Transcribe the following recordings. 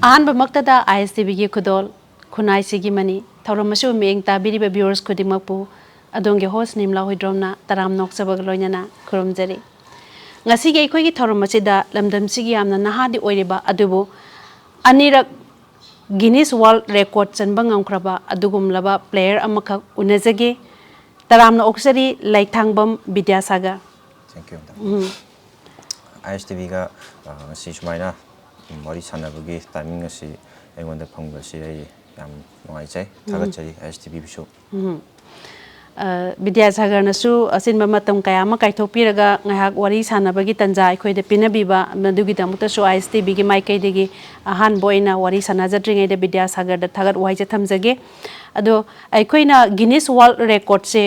ꯑꯍꯥꯟꯕꯃꯛꯇꯗ ISTVꯒꯤ ꯈꯨꯗꯣꯜ ꯈꯨꯟꯅꯥꯏꯁꯤꯒꯤ ꯃꯅꯤ ꯊꯧꯔꯝ ꯑꯁꯤꯕꯨ ꯃꯤꯠꯌꯦꯡ ꯇꯥꯕꯤꯔꯤꯕ ꯚꯤꯌꯨꯋꯔꯁ ꯈꯨꯗꯤꯡꯃꯛꯄꯨ ꯑꯗꯣꯝꯒꯤ ꯍꯣꯁ ꯅꯤꯝꯂꯥ ꯍꯨꯏꯗ꯭ꯔꯣꯝꯅ ꯇꯔꯥꯝ ꯅꯣꯛꯆꯕꯒ ꯂꯣꯏꯅꯅ ꯈꯨꯔꯨꯝꯖꯔꯤ ꯉꯁꯤꯒꯤ ꯑꯩꯈꯣꯏꯒꯤ ꯊꯧꯔꯝ ꯑꯁꯤꯗ ꯂꯝꯗꯝꯁꯤꯒꯤ ꯌꯥꯝꯅ ꯅꯍꯥꯗꯤ ꯑꯣꯏꯔꯤꯕ ꯑꯗꯨꯕꯨ ꯑꯅꯤꯔꯛ ꯒꯤꯅꯤꯁ ꯋꯥꯔꯜꯗ ꯔꯦꯀꯣꯔꯗ ꯆꯟꯕ ꯉꯝꯈ꯭ꯔꯕ ꯑꯗꯨꯒꯨꯝꯂꯕ ꯄ꯭ꯂꯦꯌꯔ ꯑꯃꯈꯛ ꯎꯅꯖꯒꯦ ꯇꯔꯥꯝꯅ ꯑꯣꯛꯆꯔꯤ ꯂꯩꯊꯥꯡꯕꯝ ꯕꯤꯗ꯭ꯌꯥꯁꯥꯒꯔ Thank you. ISTVꯒ ꯉꯁꯤ ꯁꯨꯃꯥꯏꯅ ꯋꯥꯔꯤ ꯁꯥꯟꯅꯕꯒꯤ ꯇꯥꯏꯃꯤꯡ ꯑꯁꯤ ꯑꯩꯉꯣꯟꯗ ꯐꯪꯕꯁꯤ ꯑꯩ ꯌꯥꯝ ꯅꯨꯡꯉꯥꯏꯖꯩ ꯊꯥꯒꯠꯆꯔꯤ ISTVꯕꯨꯁꯨ ꯕꯤꯗ꯭ꯌꯥꯁꯥꯒꯔꯅꯁꯨ ꯑꯆꯤꯟꯕ ꯃꯇꯝ ꯀꯌꯥ ꯑꯃ ꯀꯥꯏꯊꯣꯛꯄꯤꯔꯒ ꯉꯥꯏꯍꯥꯛ ꯋꯥꯔꯤ ꯁꯥꯟꯅꯕꯒꯤ ꯇꯟꯖꯥ ꯑꯩꯈꯣꯏꯗ ꯄꯤꯅꯕꯤꯕ ꯃꯗꯨꯒꯤꯗꯃꯛꯇꯁꯨ ISTVꯒꯤ ꯃꯥꯏꯀꯩꯗꯒꯤ ꯑꯍꯥꯟꯕ ꯑꯣꯏꯅ ꯋꯥꯔꯤ ꯁꯥꯟꯅꯖꯗ꯭ꯔꯤꯉꯩꯗ ꯕꯤꯗ꯭ꯌꯥꯁꯥꯒꯔꯗ ꯊꯥꯒꯠ ꯋꯥꯍꯩꯁꯦ ꯊꯝꯖꯒꯦ ꯑꯗꯣ ꯑꯩꯈꯣꯏꯅ ꯒꯤꯅꯤꯁ ꯋꯥꯔꯜꯗ ꯔꯦꯀꯣꯔꯗꯁꯦ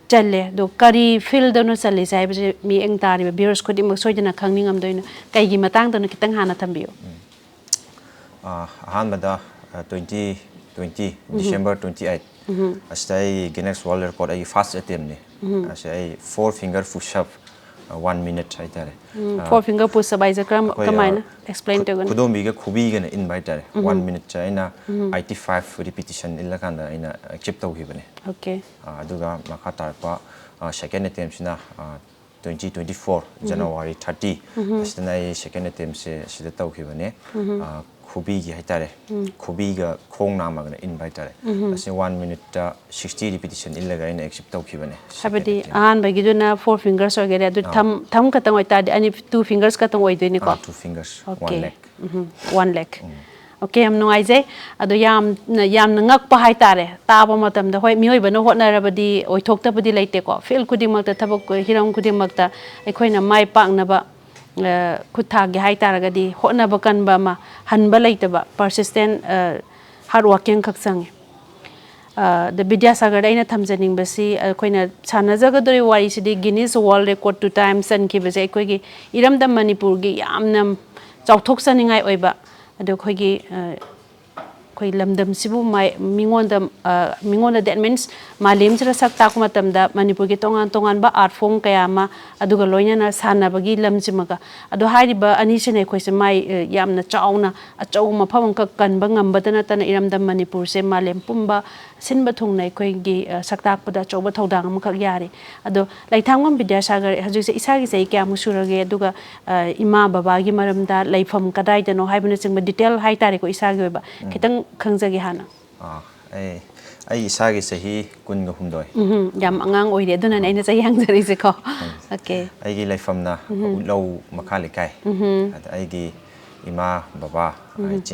ꯆꯜꯂꯦ ꯑꯗꯣ ꯀꯔꯤ ꯐꯤꯜꯗꯅꯣ ꯆꯜꯂꯤꯁꯦ ꯍꯥꯏꯕꯁꯦ ꯃꯤꯠꯌꯦꯡ ꯇꯥꯔꯤꯕ ꯚꯤꯌꯨꯋꯔꯁ ꯈꯨꯗꯤꯡꯃꯛ ꯁꯣꯏꯗꯅ ꯈꯪꯅꯤꯡꯉꯝꯗꯣꯏꯅꯣ ꯀꯩꯒꯤ ꯃꯇꯥꯡꯗꯅꯣ ꯈꯤꯇꯪ ꯍꯥꯟꯅ ꯊꯝꯕꯤꯌꯨ ꯑꯍꯥꯟꯕꯗ 2020 December 28 ꯑꯁꯤꯗ ꯑꯩ ꯒꯤꯅꯦꯁ ꯋꯥꯔꯜꯗ ꯔꯦꯀꯣꯔꯗ ꯑꯩꯒꯤ ꯐꯥꯔꯁ ꯑꯦꯇꯦꯝꯅꯤ ꯑꯁꯤ ꯑꯩ 4 finger push up 1 minute ꯍꯥꯏꯇꯥꯔꯦ 4 finger push up ꯍꯥꯏꯁꯦ ꯀꯃꯥꯏꯅ ꯑꯦꯛꯁꯄ꯭ꯂꯦꯟ ꯇꯧꯒꯅꯤ ꯈꯨꯗꯣꯝꯕꯤꯒ ꯈꯨꯕꯤꯒꯅ ꯏꯟꯕ ꯍꯥꯏꯇꯥꯔꯦ 1 minute ꯑꯩꯅ 85 repetition ꯏꯜꯂꯀꯥꯟꯗ ꯑꯩꯅ ꯑꯦꯆꯤꯞ ꯇꯧꯈꯤꯕꯅꯦ ꯑꯣꯀꯦ ꯑꯗꯨꯒ ꯃꯈꯥ ꯇꯥꯔꯛꯄ ꯁꯦꯀꯦꯟ ꯑꯦꯇꯦꯝꯁꯤꯅ 2024 January 30 ꯑꯁꯤꯗꯅ ꯑꯩ ꯁꯦꯀꯦꯟ ꯑꯦꯇꯦꯝꯁꯦ ꯑꯁꯤꯗ ꯇꯧꯈꯤꯕꯅꯦ ꯈꯨꯕꯤꯒꯤ ꯍꯥꯏꯇꯥꯔꯦ ꯈꯨꯕꯤꯒ ꯈꯣꯡ ꯅꯥꯝꯃꯒꯅ ꯏꯟꯕ ꯍꯥꯏꯇꯥꯔꯦ ꯑꯁꯤ 1 minute 60 repetition ꯏꯜꯂꯒ ꯑꯩꯅ ꯑꯦꯆꯤꯞ ꯇꯧꯈꯤꯕꯅꯦ ꯍꯥꯏꯕꯗꯤ ꯑꯍꯥꯟꯕꯒꯤꯗꯨꯅ 4 fingers ꯑꯣꯏꯒꯔꯦ ꯑꯗꯨ ꯊꯝ ꯈꯛꯇꯪ ꯑꯣꯏꯇꯥꯔꯗꯤ ꯑꯅꯤ 2 fingers ꯈꯛꯇꯪ ꯑꯣꯏꯗꯣꯏꯅꯤꯀꯣ 2 fingers Okay. 1 leg 1 leg Okay, ꯌꯥꯝ ꯅꯨꯡꯉꯥꯏꯖꯩ ꯑꯗꯣ ꯌꯥꯝꯅ ꯉꯛꯄ ꯍꯥꯏꯇꯥꯔꯦ ꯇꯥꯕ ꯃꯇꯝꯗ ꯍꯣꯏ ꯃꯤꯑꯣꯏꯕꯅ ꯍꯣꯠꯅꯔꯕꯗꯤ ꯑꯣꯏꯊꯣꯛꯇꯕꯗꯤ ꯂꯩꯇꯦꯀꯣ ꯐꯤꯜ ꯈꯨꯗꯤꯡꯃꯛꯇ ꯊꯕꯛ ꯍꯤꯔꯝ ꯈꯨꯗꯤꯡꯃꯛꯇ ꯑꯩꯈꯣꯏꯅ ꯃꯥꯏ ꯄꯥꯛꯅꯕ ꯈꯨꯠꯊꯥꯒꯤ ꯍꯥꯏꯇꯥꯔꯒꯗꯤ ꯍꯣꯠꯅꯕ ꯀꯟꯕ ꯑꯃ ꯍꯟꯕ ꯂꯩꯇꯕ ꯄꯔꯁꯤꯁꯇꯦꯟ ꯍꯥꯔꯗ ꯋꯥꯔꯀꯤꯡ ꯈꯛ ꯆꯪꯉꯤ ꯕꯤꯗ꯭ꯌꯥꯁꯥꯒꯔꯗ ꯑꯩꯅ ꯊꯝꯖꯅꯤꯡꯕꯁꯤ ꯑꯩꯈꯣꯏꯅ ꯁꯥꯟꯅꯖꯒꯗꯧꯔꯤꯕ ꯋꯥꯔꯤꯁꯤꯗꯤ ꯒꯤꯅꯤꯁ ꯋꯥꯔꯜꯗ ꯔꯦꯀꯣꯔꯗ 2 times ꯆꯟꯈꯤꯕꯁꯦ ꯑꯩꯈꯣꯏꯒꯤ ꯏꯔꯝꯗꯝ ꯃꯅꯤꯄꯨꯔꯒꯤ ꯌꯥꯝꯅ ꯆꯥꯎꯊꯣꯛꯆꯅꯤꯡꯉꯥꯏ ꯑꯣꯏꯕ ꯑꯗꯣ ꯑꯩꯈꯣꯏꯒꯤ ꯂꯝꯗꯝꯁꯤꯕꯨ ꯃꯤꯉꯣꯟꯗ ꯗꯦꯠ ꯃꯤꯟꯁ ꯃꯥꯂꯦꯝꯁꯤꯗ ꯁꯛ ꯇꯥꯛꯄ ꯃꯇꯝꯗ ꯃꯅꯤꯄꯨꯔꯒꯤ ꯇꯣꯉꯥꯟ ꯇꯣꯉꯥꯟꯕ ꯑꯥꯔꯠ ꯐꯣꯔꯝ ꯀꯌꯥ ꯑꯃ ꯑꯗꯨꯒ ꯂꯣꯏꯅꯅ ꯁꯥꯟꯅꯕꯒꯤ ꯂꯝꯁꯤꯃꯒ ꯑꯗꯣ ꯍꯥꯏꯔꯤꯕ ꯑꯅꯤꯁꯤꯅ ꯑꯩꯈꯣꯏꯁꯦ ꯌꯥꯝꯅ ꯆꯥꯎꯅ ꯑꯆꯧꯕ ꯃꯐꯝ ꯑꯃꯈꯛ ꯀꯟꯕ ꯉꯝꯕꯇ ꯅꯠꯇꯅ ꯏꯔꯝꯗꯝ ꯃꯅꯤꯄꯨꯔꯁꯦ ꯃꯥꯂꯦꯝ ꯄꯨꯝꯕ ꯁꯤꯟꯕ ꯊꯨꯡꯅ ꯑꯩꯈꯣꯏꯒꯤ ꯁꯛ ꯇꯥꯛꯄꯗ ꯑꯆꯧꯕ ꯊꯧꯗꯥꯡ ꯑꯃꯈꯛ ꯌꯥꯔꯤ ꯑꯗꯣ ꯂꯩꯊꯥꯡꯕꯝ ꯕꯤꯗ꯭ꯌꯥꯁꯥꯒꯔ ꯍꯧꯖꯤꯛꯁꯦ ꯏꯁꯥꯒꯤ ꯆꯍꯤ ꯀꯌꯥꯃꯨꯛ ꯁꯨꯔꯒꯦ ꯑꯗꯨꯒ ꯏꯃꯥ ꯕꯕꯥꯒꯤ ꯃꯔꯝꯗ ꯂꯩꯐꯝ ꯀꯗꯥꯏꯗꯅꯣ ꯍꯥꯏꯕꯅꯆꯤꯡꯕ ꯗꯤꯇꯦꯜ ꯍꯥꯏꯇꯥꯔꯦꯀꯣ ꯏꯁꯥꯒꯤ ꯑꯣꯏꯕ ꯈꯤꯇꯪ ꯈꯪꯖꯒꯦ ꯍꯥꯟꯅ ꯑꯩ ꯏꯁꯥꯒꯤ ꯆꯍꯤ 23 ꯌꯥꯝ ꯑꯉꯥꯡ ꯑꯣꯏꯔꯤ ꯑꯗꯨꯅꯅꯦ ꯑꯩꯅ ꯆꯍꯤ ꯍꯪꯖꯔꯤꯁꯦꯀꯣ ꯑꯣꯀꯦ ꯑꯩꯒꯤ ꯂꯩꯐꯝꯅ ꯎꯠꯂꯧ ꯃꯈꯥ ꯂꯩꯀꯥꯏ ꯑꯗ ꯑꯩꯒꯤ ꯏꯃꯥ ꯕꯕꯥ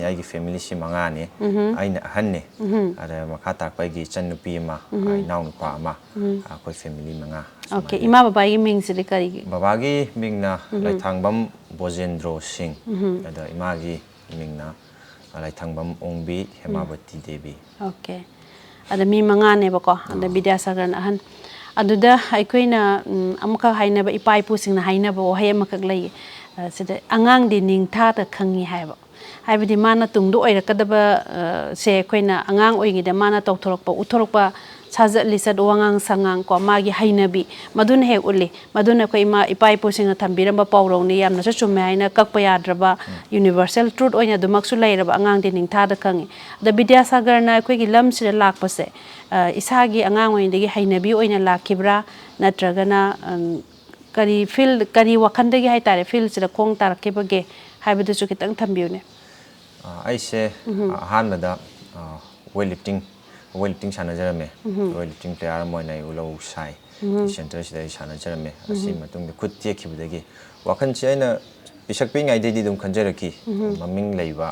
ꯑꯩꯒꯤ ꯐꯦꯃꯤꯂꯤꯁꯤ 5ꯅꯤ ꯑꯩꯅ ꯑꯍꯟꯅꯤ ꯑꯗ ꯃꯈꯥ ꯇꯥꯛꯄ ꯑꯩꯒꯤ ꯏꯆꯟꯅꯨꯄꯤ ꯑꯃ ꯏꯅꯥꯎꯅꯨꯄꯥ ꯑꯃ ꯑꯩꯈꯣꯏ ꯐꯦꯃꯤꯂꯤ 5 ꯑꯣꯀꯦ ꯏꯃꯥ ꯕꯕꯥꯒꯤ ꯃꯤꯡꯁꯤꯗꯤ ꯀꯔꯤꯒꯤ ꯕꯕꯥꯒꯤ ꯃꯤꯡꯅ ꯂꯩꯊꯥꯡꯕꯝ ꯕꯣꯖꯦꯟꯗ꯭ꯔꯣ ꯁꯤꯡ ꯑꯗ ꯏꯃꯥꯒꯤ ꯃꯤꯡꯅ ꯂꯩꯊꯥꯡꯕꯝ ꯑꯣꯡꯕꯤ ꯍꯦꯃꯥꯕꯇꯤ ꯗꯦꯕꯤ ꯑꯣꯀꯦ ꯑꯗ ꯃꯤ 5ꯅꯦꯕꯀꯣ ꯑꯗ ꯕꯤꯗ꯭ꯌꯥꯁꯥꯒꯔꯅ ꯑꯍꯟ ꯑꯗꯨꯗ ꯑꯩꯈꯣꯏꯅ ꯑꯃꯈꯛ ꯍꯥꯏꯅꯕ ꯏꯄꯥ ꯏꯄꯨꯁꯤꯡꯅ ꯍꯥꯏꯅꯕ ꯋꯥꯍꯩ ꯑꯃꯈꯛ ꯂꯩ ꯁꯤꯗ ꯑꯉꯥꯡꯗꯤ ꯅꯤꯡꯊꯥꯗ ꯈꯪꯉꯤ ꯍꯥꯏꯕꯗꯤ ꯃꯥꯅ ꯇꯨꯡꯗ ꯑꯣꯏꯔꯛꯀꯗꯕ ꯁꯦ ꯑꯩꯈꯣꯏꯅ ꯑꯉꯥꯡ ꯑꯣꯏꯔꯤꯉꯩꯗ ꯃꯥꯅ ꯇꯧꯊꯣꯔꯛꯄ ꯎꯠꯊꯣꯔꯛꯄ ꯁꯥꯖꯠ ꯂꯤꯆꯠ ꯋꯥꯉꯥꯡ ꯁꯉꯥꯡ ꯀꯣ ꯃꯥꯒꯤ ꯍꯩꯅꯕꯤ ꯃꯗꯨꯅ ꯍꯦꯛ ꯎꯠꯂꯤ ꯃꯗꯨꯅ ꯑꯩꯈꯣꯏ ꯏꯄꯥ ꯏꯄꯨꯁꯤꯡꯅ ꯊꯝꯕꯤꯔꯝꯕ ꯄꯥꯎꯔꯧꯅꯤ ꯌꯥꯝꯅꯁꯨ ꯆꯨꯝꯃꯦ ꯍꯥꯏꯅ ꯀꯛꯄ ꯌꯥꯗ꯭ꯔꯕ ꯌꯨꯅꯤꯚꯔꯁꯦꯜ ꯇ꯭ꯔꯨꯠ ꯑꯣꯏꯅ ꯑꯗꯨꯃꯛꯁꯨ ꯂꯩꯔꯕ ꯑꯉꯥꯡꯗꯤ ꯅꯤꯡꯊꯥꯗ ꯈꯪꯉꯤ ꯑꯗ ꯕꯤꯗ꯭ꯌꯥꯁꯥꯒꯔꯅ ꯑꯩꯈꯣꯏꯒꯤ ꯂꯝꯁꯤꯗ ꯂꯥꯛꯄꯁꯦ ꯏꯁꯥꯒꯤ ꯑꯉꯥꯡ ꯑꯣꯏꯔꯤꯉꯩꯗꯒꯤ ꯍꯩꯅꯕꯤ ꯑꯣꯏꯅ ꯂꯥꯛꯈꯤꯕ꯭ꯔꯥ ꯅꯠꯇ꯭ꯔꯒꯅ ꯀꯔꯤ ꯋꯥꯈꯟꯗꯒꯤ ꯍꯥꯏꯇꯥꯔꯦ ꯐꯤꯜꯁꯤꯗ ꯈꯣꯡ ꯇꯥꯔꯛꯈꯤꯕꯒꯦ ꯍꯥꯏꯕꯗꯨꯁꯨ ꯈꯤꯇꯪ ꯊꯝꯕꯤꯌꯨꯅꯦ ꯑꯩꯁꯦ ꯑꯍꯥꯟꯕꯗ ꯋꯦꯠꯂꯤꯐꯇꯤꯡ ꯁꯥꯟꯅꯖꯔꯝꯃꯦ ꯋꯦꯠꯂꯤꯐꯇꯤꯡ ꯄ꯭ꯂꯦꯌꯔ ꯑꯃ ꯑꯣꯏꯅ ꯎꯠꯂꯧ ꯁꯥꯏ ꯁꯦꯟꯇꯔꯁꯤꯗ ꯑꯩ ꯁꯥꯟꯅꯖꯔꯝꯃꯦ ꯑꯁꯤ ꯃꯇꯨꯡꯗ ꯈꯨꯠ ꯇꯦꯛꯈꯤꯕꯗꯒꯤ ꯋꯥꯈꯜꯁꯦ ꯑꯩꯅ ꯄꯤꯁꯛ ꯄꯤꯛꯏꯉꯩꯗꯩꯗꯤ ꯑꯗꯨꯝ ꯈꯟꯖꯔꯛꯈꯤ ꯃꯃꯤꯡ ꯂꯩꯕ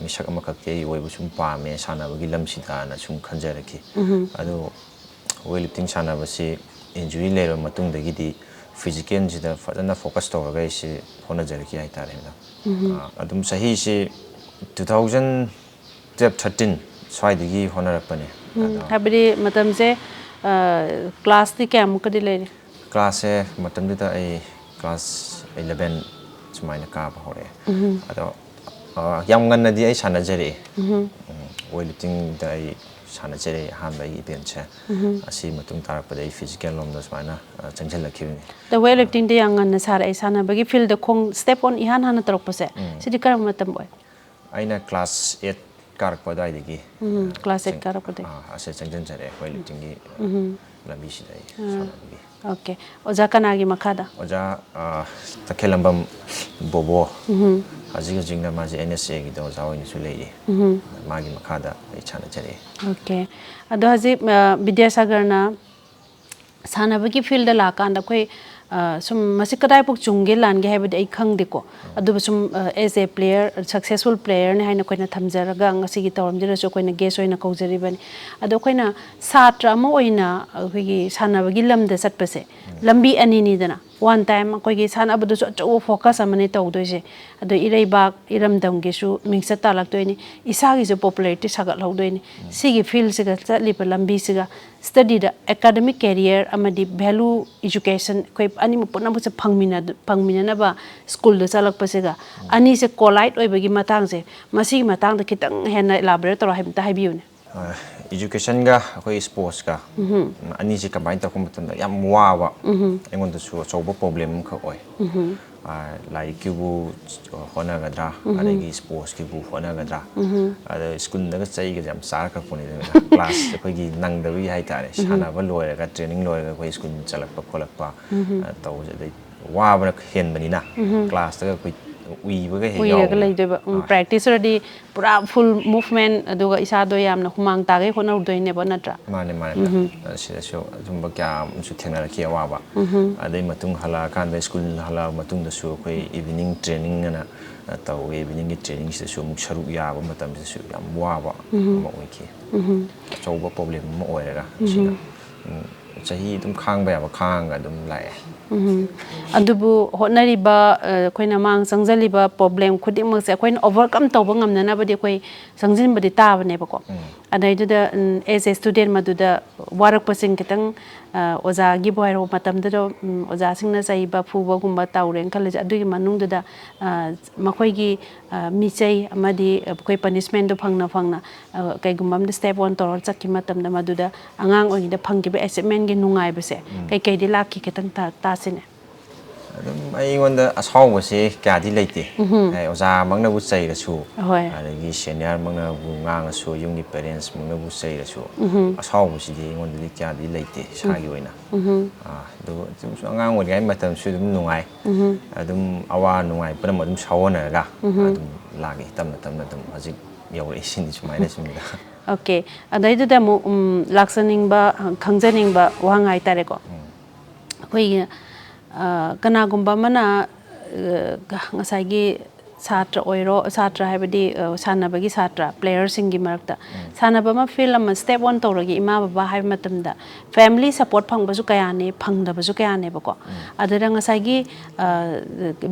ꯃꯤꯁꯛ ꯑꯃꯈꯛꯇꯤ ꯑꯩ ꯑꯣꯏꯕ ꯁꯨꯝ ꯄꯥꯝꯃꯦ ꯁꯥꯟꯅꯕꯒꯤ ꯂꯝꯁꯤꯗꯅ ꯁꯨꯝ ꯈꯟꯖꯔꯛꯈꯤ ꯑꯗꯣ ꯋꯦꯠꯂꯤꯐꯇꯤꯡ ꯁꯥꯟꯅꯕꯁꯤ ꯏꯟꯖꯨꯔꯤ ꯂꯩꯔꯕ ꯃꯇꯨꯡꯗꯒꯤꯗꯤ ꯐꯤꯖꯤꯀꯦꯜꯁꯤꯗ ꯐꯖꯅ ꯐꯣꯀꯁ ꯇꯧꯔꯒ ꯑꯩꯁꯤ ꯍꯣꯠꯅꯖꯔꯛꯈꯤ ꯍꯥꯏꯇꯥꯔꯦ ꯑꯗꯨꯝ ꯆꯍꯤꯁꯤ 2012-13 ꯁ꯭ꯋꯥꯏꯗꯒꯤ ꯍꯣꯠꯅꯔꯛꯄꯅꯦ ꯍꯥꯏꯕꯗꯤ ꯃꯇꯝꯁꯦ ꯀ꯭ꯂꯥꯁꯇꯤ ꯀꯌꯥꯃꯨꯛꯀꯗꯤ ꯂꯩꯔꯤ ꯀ꯭ꯂꯥꯁꯁꯦ ꯃꯇꯝꯗꯨꯗ ꯑꯩ ꯀ꯭ꯂꯥꯁ 11 ꯁꯨꯃꯥꯏꯅ ꯀꯥꯕ ꯍꯧꯔꯛꯑꯦ ꯑꯗꯣ ꯌꯥꯝ ꯉꯟꯅꯗꯤ ꯑꯩ ꯁꯥꯟꯅꯖꯔꯛꯑꯦ ꯋꯦꯠꯂꯤꯐꯇꯤꯡꯗ ꯑꯩ ꯁꯥꯟꯅꯖꯔꯛꯑꯦ ꯑꯍꯥꯟꯕ ꯑꯩꯒꯤ ꯏꯚꯦꯟꯁꯦ ꯑꯁꯤ ꯃꯇꯨꯡ ꯇꯥꯔꯛꯄꯗ ꯑꯩ ꯐꯤꯖꯤꯀꯦꯜ ꯂꯣꯝꯗ ꯁꯨꯃꯥꯏꯅ ꯆꯪꯁꯤꯜꯂꯛꯈꯤꯕꯅꯤ ꯋꯦꯠꯂꯤꯐꯇꯤꯡꯗ ꯌꯥꯝ ꯉꯟꯅ ꯁꯥꯔꯛꯑꯦ ꯁꯥꯟꯅꯕꯒꯤ ꯐꯤꯜꯗ ꯈꯣꯡ ꯁ꯭ꯇꯦꯞ ꯑꯣꯟ ꯏꯍꯥꯟ ꯍꯥꯟꯅ ꯇꯧꯔꯛꯄꯁꯦ ꯁꯤꯗꯤ ꯀꯔꯝꯕ ꯃꯇꯝ ꯑꯣꯏ aina class 8 karak pada idegi class 8 karak pada ase changjan chare khoi litingi lambi sidai sanambi okay oja kanagi makada oja takhelambam bobo ajiga jingna maji NSA gi do oja oin su lei magi makada ai chana chare okay ado haji Bidyasagar na sanabagi field la kan da koi sum masikadai puk chungge lan ge habde ai khang deko adu sum as a player successful player ne haina koina thamjaraga ngasi gi tawram jira so koina guest oina kaujari bani adu koina satra ma oina gi sanabagi lamda satpase lambi ani ni dana one time koi gi sanabadu so cho focus amane tawdoise adu ireibak iramdam ge su mingsa talak toini isa gi so popularity sagat hawdoini sigi field siga chatli pa lambi siga study the academic career amadi value education koi ani mu puna bu se phangmina na ba school da chalak pasega ani se collide oi bagi matang se masi matang da kitang hena elaborate tor haim ta habiu ne education ga koi sports ga ani se combine ta kum tan yam wa engon da su chobo problem kha oi like kibu hona gadra adagi sports kibu hona gadra ada school da chai ga jam sar ka puni class koi gi nang da wi hai tare sana ba loy ga training loy ga koi school chalak pa kholak pa taw je dai wa ba hen bani na class da koi ui ba ga he yo lei de practice ready pura full movement aduga isa do yamna humang ta ge khona udoi ne ba natra mane sida so jumba kya su thena ki wa ba adai matung hala kan da school hala matung da su koi evening training na taw evening training se su muk sharu ya ba matam se su yam wa ba ma oi ki chau ba problem ma oi ra sida chahi dum khang ba ba khang ga dum lai adubu honari ba koina mang sangjali ba problem khudi mak se koina overcome tawba ngamna na badi koi sangjin badi ta bane ba ko adai du da as a student madu da warak pasing kitang oza gi boy ro matam da oza singna sai ba phu ba gumba tawren khalaj adu gi manung da makoi gi michai amadi koi punishment do phangna kai gumbam da step 1 tor chakki matam da madu da angang oi da phanggi ba achievement gi nungai ba se kai di lakki kitang ta sine ai ngonda ashaw ba se kya di leite ai oza mangna bu chai ra su adagi senior mangna bu ngang su yungni parents mangna bu chai ra su ashaw ba si di ngonda li kya di leite sa gi oina do angang oi gai matam su dum nungai adum awa nungai pram adum shawona ga adum lagi tamna dum hajik yawri sin di sumaina simida okay adai da mu laksaning ba khangjaning ba wangai tare ko koi kanagumba mana ngasai satra oiro satra habadi sanabagi satra players singi marakta sanaba ma film step 1 tawragi ima baba hai matamda family support phangbasu kaya ne phangdabasu kaya ne bako adara ngasai gi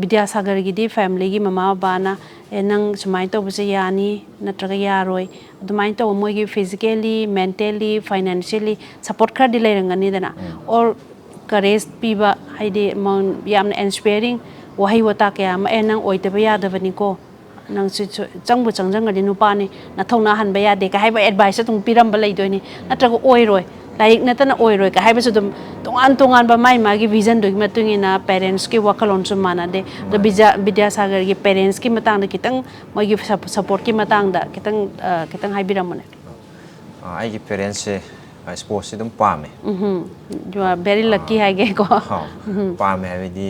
Bidyasagar gi di family gi mama baba na nang sumai tawbase yani natraga yaroi adumai taw moi gi physically mentally financially support khar di leirangani dana or courage piba haide mon yamna inspiring wahai wata kya ma enang oitaba yadabani ko nang changbu changjang ri nupa ni na thongna han ba yade ka haiba advice tung piram ba leidoi ni natraga oiroi laik natana oiroi ka haiba sudum tongan ba mai ma gi vision do matung ina parents ki wakalon su mana de the Bidyasagar gi parents ki matang da kitang moi gi support ki matang da kitang haibiram ne ai gi parents sports dum pame you are very lucky hai ge ko pame habidi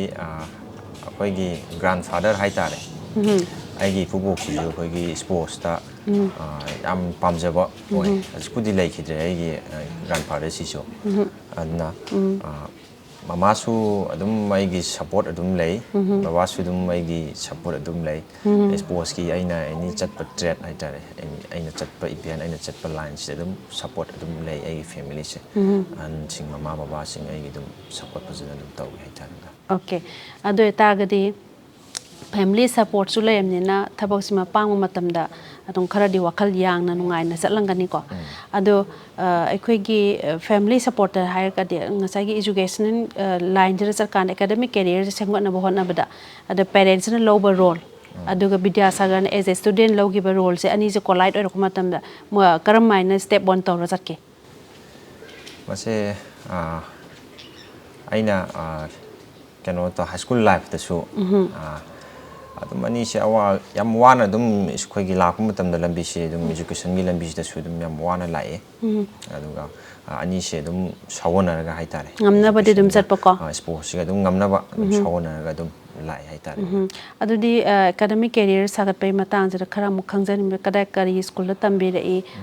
akoi gi grandfather hai tare ai gi fubo ki jo koi gi sports ta am pamjaba oi skudi lai khidre ai gi grandfather si so anna mama su adum mai gi support adum lei baba su dum mai gi support adum lei sports ki aina ani chatpa trade hai tare aina chatpa event aina chatpa lines adum support adum lei ai family se an sing mama baba sing ai gi dum support pajana dum taw hai tare okay ado etagadi family support su lemni na thabak sima pang matamda adum kharadi wakal yang na nungai na chatlangani ko ado aikoi gi family supporter hire ka de ngasai gi education line jira sarkan academic career sengwa na bohon na bada ado parents na lower role ado ga Bidyasagar as a student logi ba role se ani se collide or ko matamda mo karam minus step 1 tawra chatke mase aina kano to high school life ta su adum ani se awa yam wana adum iskoi gi lakpa matamda lambi se adum education gi lambi da su adum yam wana lae aduga ani se adum sawona raga haitare ngamna badi dum chat pako sports ga adum ngamna ba sawona raga adum lai haitare adudi academic career sagat pai matang jara khara mu khangjan me kadai kari school la tambi re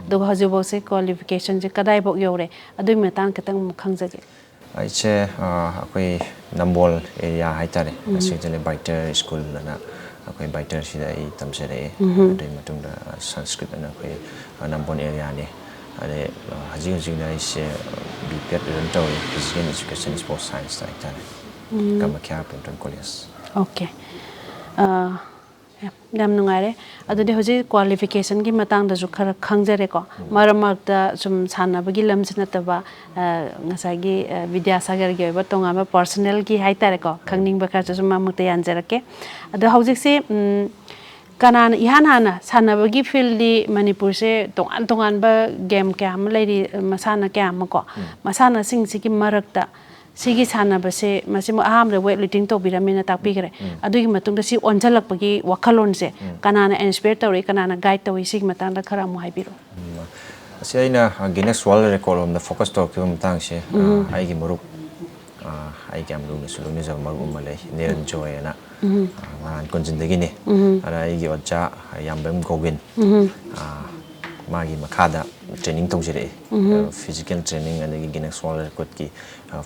do haju bo se qualification je kadai bok yore adui matang katang mu khangjage ai che akoi nambol area haitare asitele biter school na akoi biter sida I tamsere dei matung da sanskrit na akoi nambon area ne ade haji haji na is bipet rentau physical education sports science haitare kamakya penton college okay yam nungare adudi hoji qualification gi matang da ju khara khangjare ko maramak da sum sana bagi lamsina taba ngasagi Bidyasagar gi ba tonga ma personal gi haitare ko khangning ba kha sum mamuk te yanjarake adu hojik se kanan ihan hana sana bagi field di Manipur se tongan ba game kam leiri masana kam ko masana sing sigi marakta sigi sana base masimo aham re weight lifting to biramina takpi gre adugi matung da si onjalak pagi wakalon se kanana inspire tawri kanana guide tawi sig matang da khara mu haibiro ase aina Guinness World Record on the focus talk ki matang se ai gi murup ai kam lu ne sulu ne jam maru malai neran joy na man konjin degi ne ara ai gi ocha yambem gogin magi makada training tawjire physical training and the Guinness World Record ki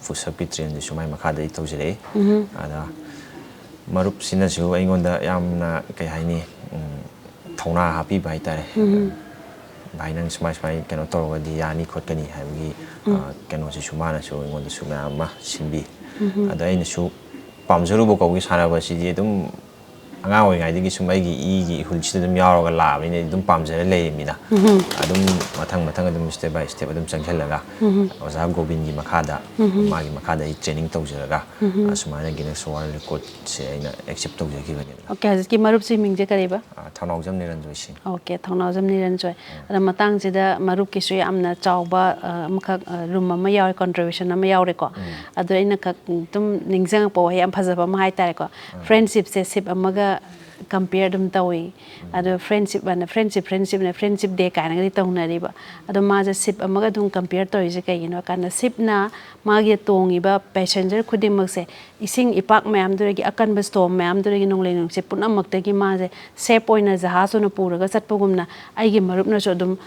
fusapi training sumai makada tawjire ada marup sina ju aingonda yamna kai haini thona happy bai tare bai nang smai smai kano torwa di yani khotkani habi kano si sumana su aingonda sumna ma simbi ada aina su pamjaru bo ko gi sara ba si di dum anga oi ngai digi sumai gi I gi hulchi dum yaro ga la ni dum pamjare le mina adum mathang mathang adum step by step adum changkhelaga oza gobin gi makhada magi makhada I training tawjaraga asumana Guinness World Record se aina accept tawjagi bani okay haski marup si mingje kareba thanaujam niranjoy sing okay thanaujam niranjoy ada matang jida marup ki su amna chawba makha room ma yaw contribution ma yaw re ko adu aina ka tum ningjang po yam phajaba ma hai tare ko friendship se sip amaga compare them tawi ado friendship day kind of tawna riba ado ma ja sip amaga dum compare tawi je kai no kana sip na magi tongi ba passenger khudi mak se ising ipak mayam duregi akan ba storm mayam duregi nonglei nong se puna mak te gi ma je se poina jahazo na puraga satpugumna ai gi marup na so dum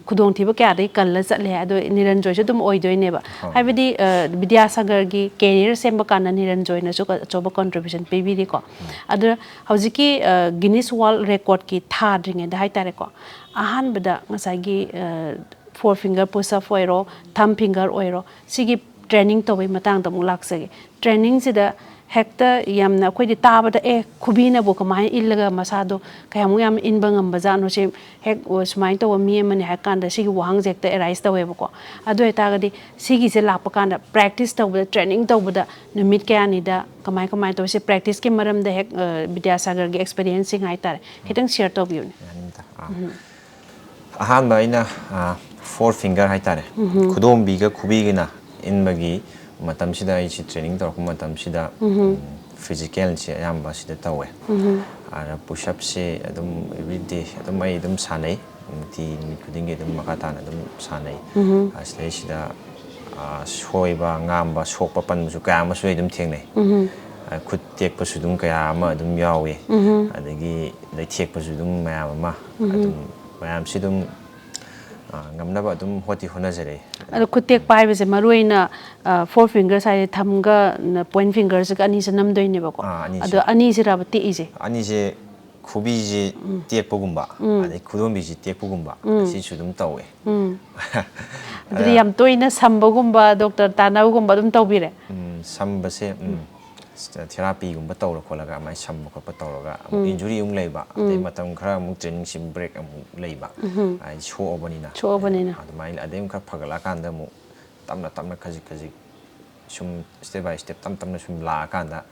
khudong thiba kya dei kal chatle ado niranjoy se dum oidoi ne ba haibidi Bidyasagar gi career semba kana niranjoy na so choba contribution pbi ri ko ado hojiki Guinness World Record ki thadringe da haitare ko ahan bada ngasagi 4 finger push up oiro thumb finger oiro sigi training to we matang da mulaksage training sida hekta yamna khoi di tabada khubina bo kamai illaga masado kayam yam inba ngam bazano se hek osmai to mi mani hakanda sigi wahang jekta arise to we ko ado eta gadi sigi se lakpa kanda practice to training to bada numit kya ni da kamai to se practice ke maram da hek Bidyasagar gi experience ngai tar hitang share to biu ahan ba ina 4 finger haitare khudom biga khubigina inbagi matam sida I training tor kuma matam sida physical se yamba sida tawe ara push up se adum everyday adum ai adum sanai ti kuding adum makata adum sanai asle sida soiba ngamba sokpa pan su ka ma su adum thengnai khut tek pa su dum kaya ma adum yawe adagi dai tek pa su dum mayam ma adum mayam sidum ngamna ba dum hoti hona jare ado khutek pai be se maruina 4 fingers ai thamga point fingers ka ani se namdoi ne ba ko ado ani se rabati ije ani je khubi je tek pogumba ade khudom bi je tek pogumba si su dum tawe ado yam toina sambagumba doctor tanawgumba dum tawbire samba se therapy gumba tawra kholaga mai samba khapa tawraga injury ung leiba ade matam khara mu training sim break amu leiba ai show obanina adumai adem kha phagala kanda mu tamna khaji sum step by step tamna sum la kanda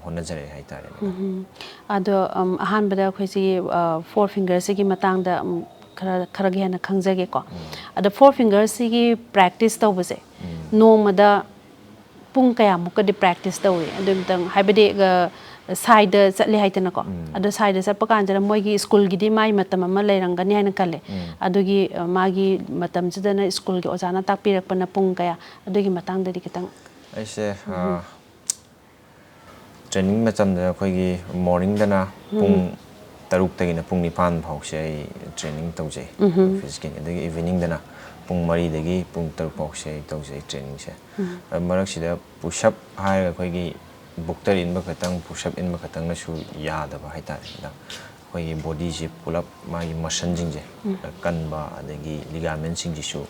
honna jare hai tare ado ahan bada khoisi 4 fingers gi matang da khara gi hana khangjage ko ado 4 fingers gi practice tawbase nomada pung kaya muka di practice tawi adum tang haibede ga side chatle haitana ko adu side chappa kanjara moigi school gi di mai matam ama leirangani haina kalle adugi magi matam chidana school gi ojana takpirakpana pung kaya adugi matang dadi kitang aise training matam da khoi gi morning dana pung taruk tagina pung nipan phause ai training taujai physical adagi evening dana pung mari dagi pung taruk phause ai taujai training se marak sida push up hai khoi gi buktar in ba khatang push up in ba khatang na su ya da ba hai ta da khoi gi body ji pull up ma gi muscle jing je kan ba adagi ligament sing ji su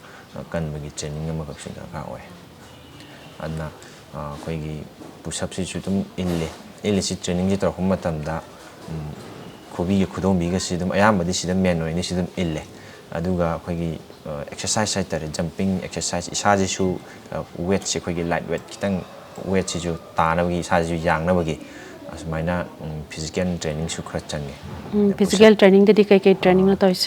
kan ba gi training ma ka su da ka oi adna khoi gi push up si su tum ille si training ji tar hum matam da khobi gi khudom bi ga si dum ayam ba di si dum men oi ni si dum ille aduga khoi gi exercise sai tar jumping exercise isa ji su weight si khoi gi light weight kitang weight si ju ta na gi sa ji yang na ba gi asmaina physical training su khra change physical training de kai kai training na tois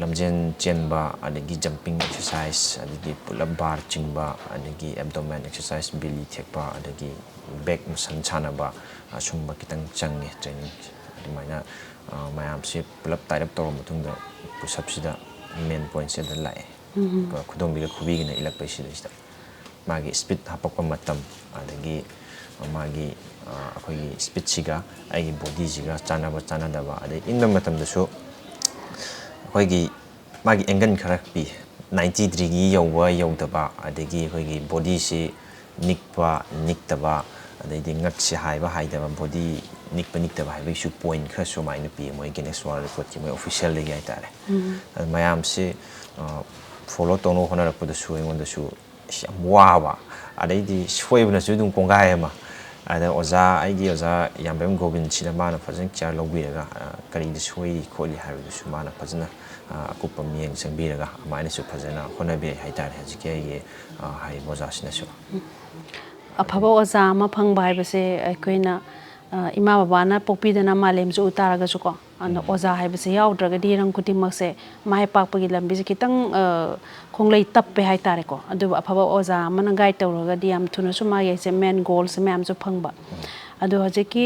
lamjen chenba adagi jumping exercise adagi pull up bar chingba adagi abdomen exercise belly thekba adagi back muscle chana ba asumba kitang change training adimana mayam si pull up tie up tor matung da push up sida main point se da lai khudong bi khubi gi na ilak pai sida magi speed hapakpa matam adagi magi akhoi speed siga ai body siga chana da ba adai inna matam da su khoi gi magi angle khara pi 90 degree gi yawa da ba adagi khoi gi body si nikta ba adai di ngak si hai da ba body nikpa da ba hai su point khara su mai na pi moi Guinness World Record ki moi official le gi ai tare mayam si follow tono hona ra pu da su ngon da su wa ba adai di swoi na su dum kongai ma ada oza aigi oza yambem gobin chida mana fazan kya lobiraga kari di swoi kholi haru du su mana fazana akupa mieng sangbiraga amani su fazana hona be haitare hajike ye hai boza sina su afaba oza ma phangba haibase aikoina ima baba na pokpi dana malem su utaraga su ko ana oza haibase yaudраga di rang kutimak se mai pakpagi lambi se kitang khonglei tappe haitare ko adu afaba oza mana guide tawraga di am thuna su ma yese main goal se mam su phangba adu hajeki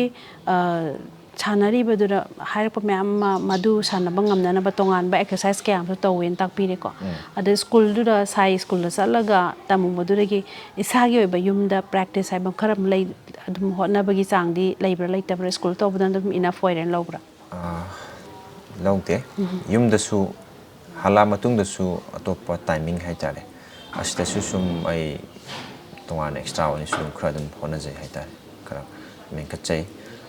chanari badura hairpa mam madu sanaba ngamna ba tongan ba exercise kya am su tawen takpire ko adu school du da sai school da salaga tamu maduregi isagi oiba yumda practice haibam kharam lei adum hotna bagi changdi leibra leitabra school to budan dum enough foreign lobra longte yum da su hala matung da su atopa timing hai tare asta su sum ai tongan extra oni sum khradum hona jai hai tare kara men ka chai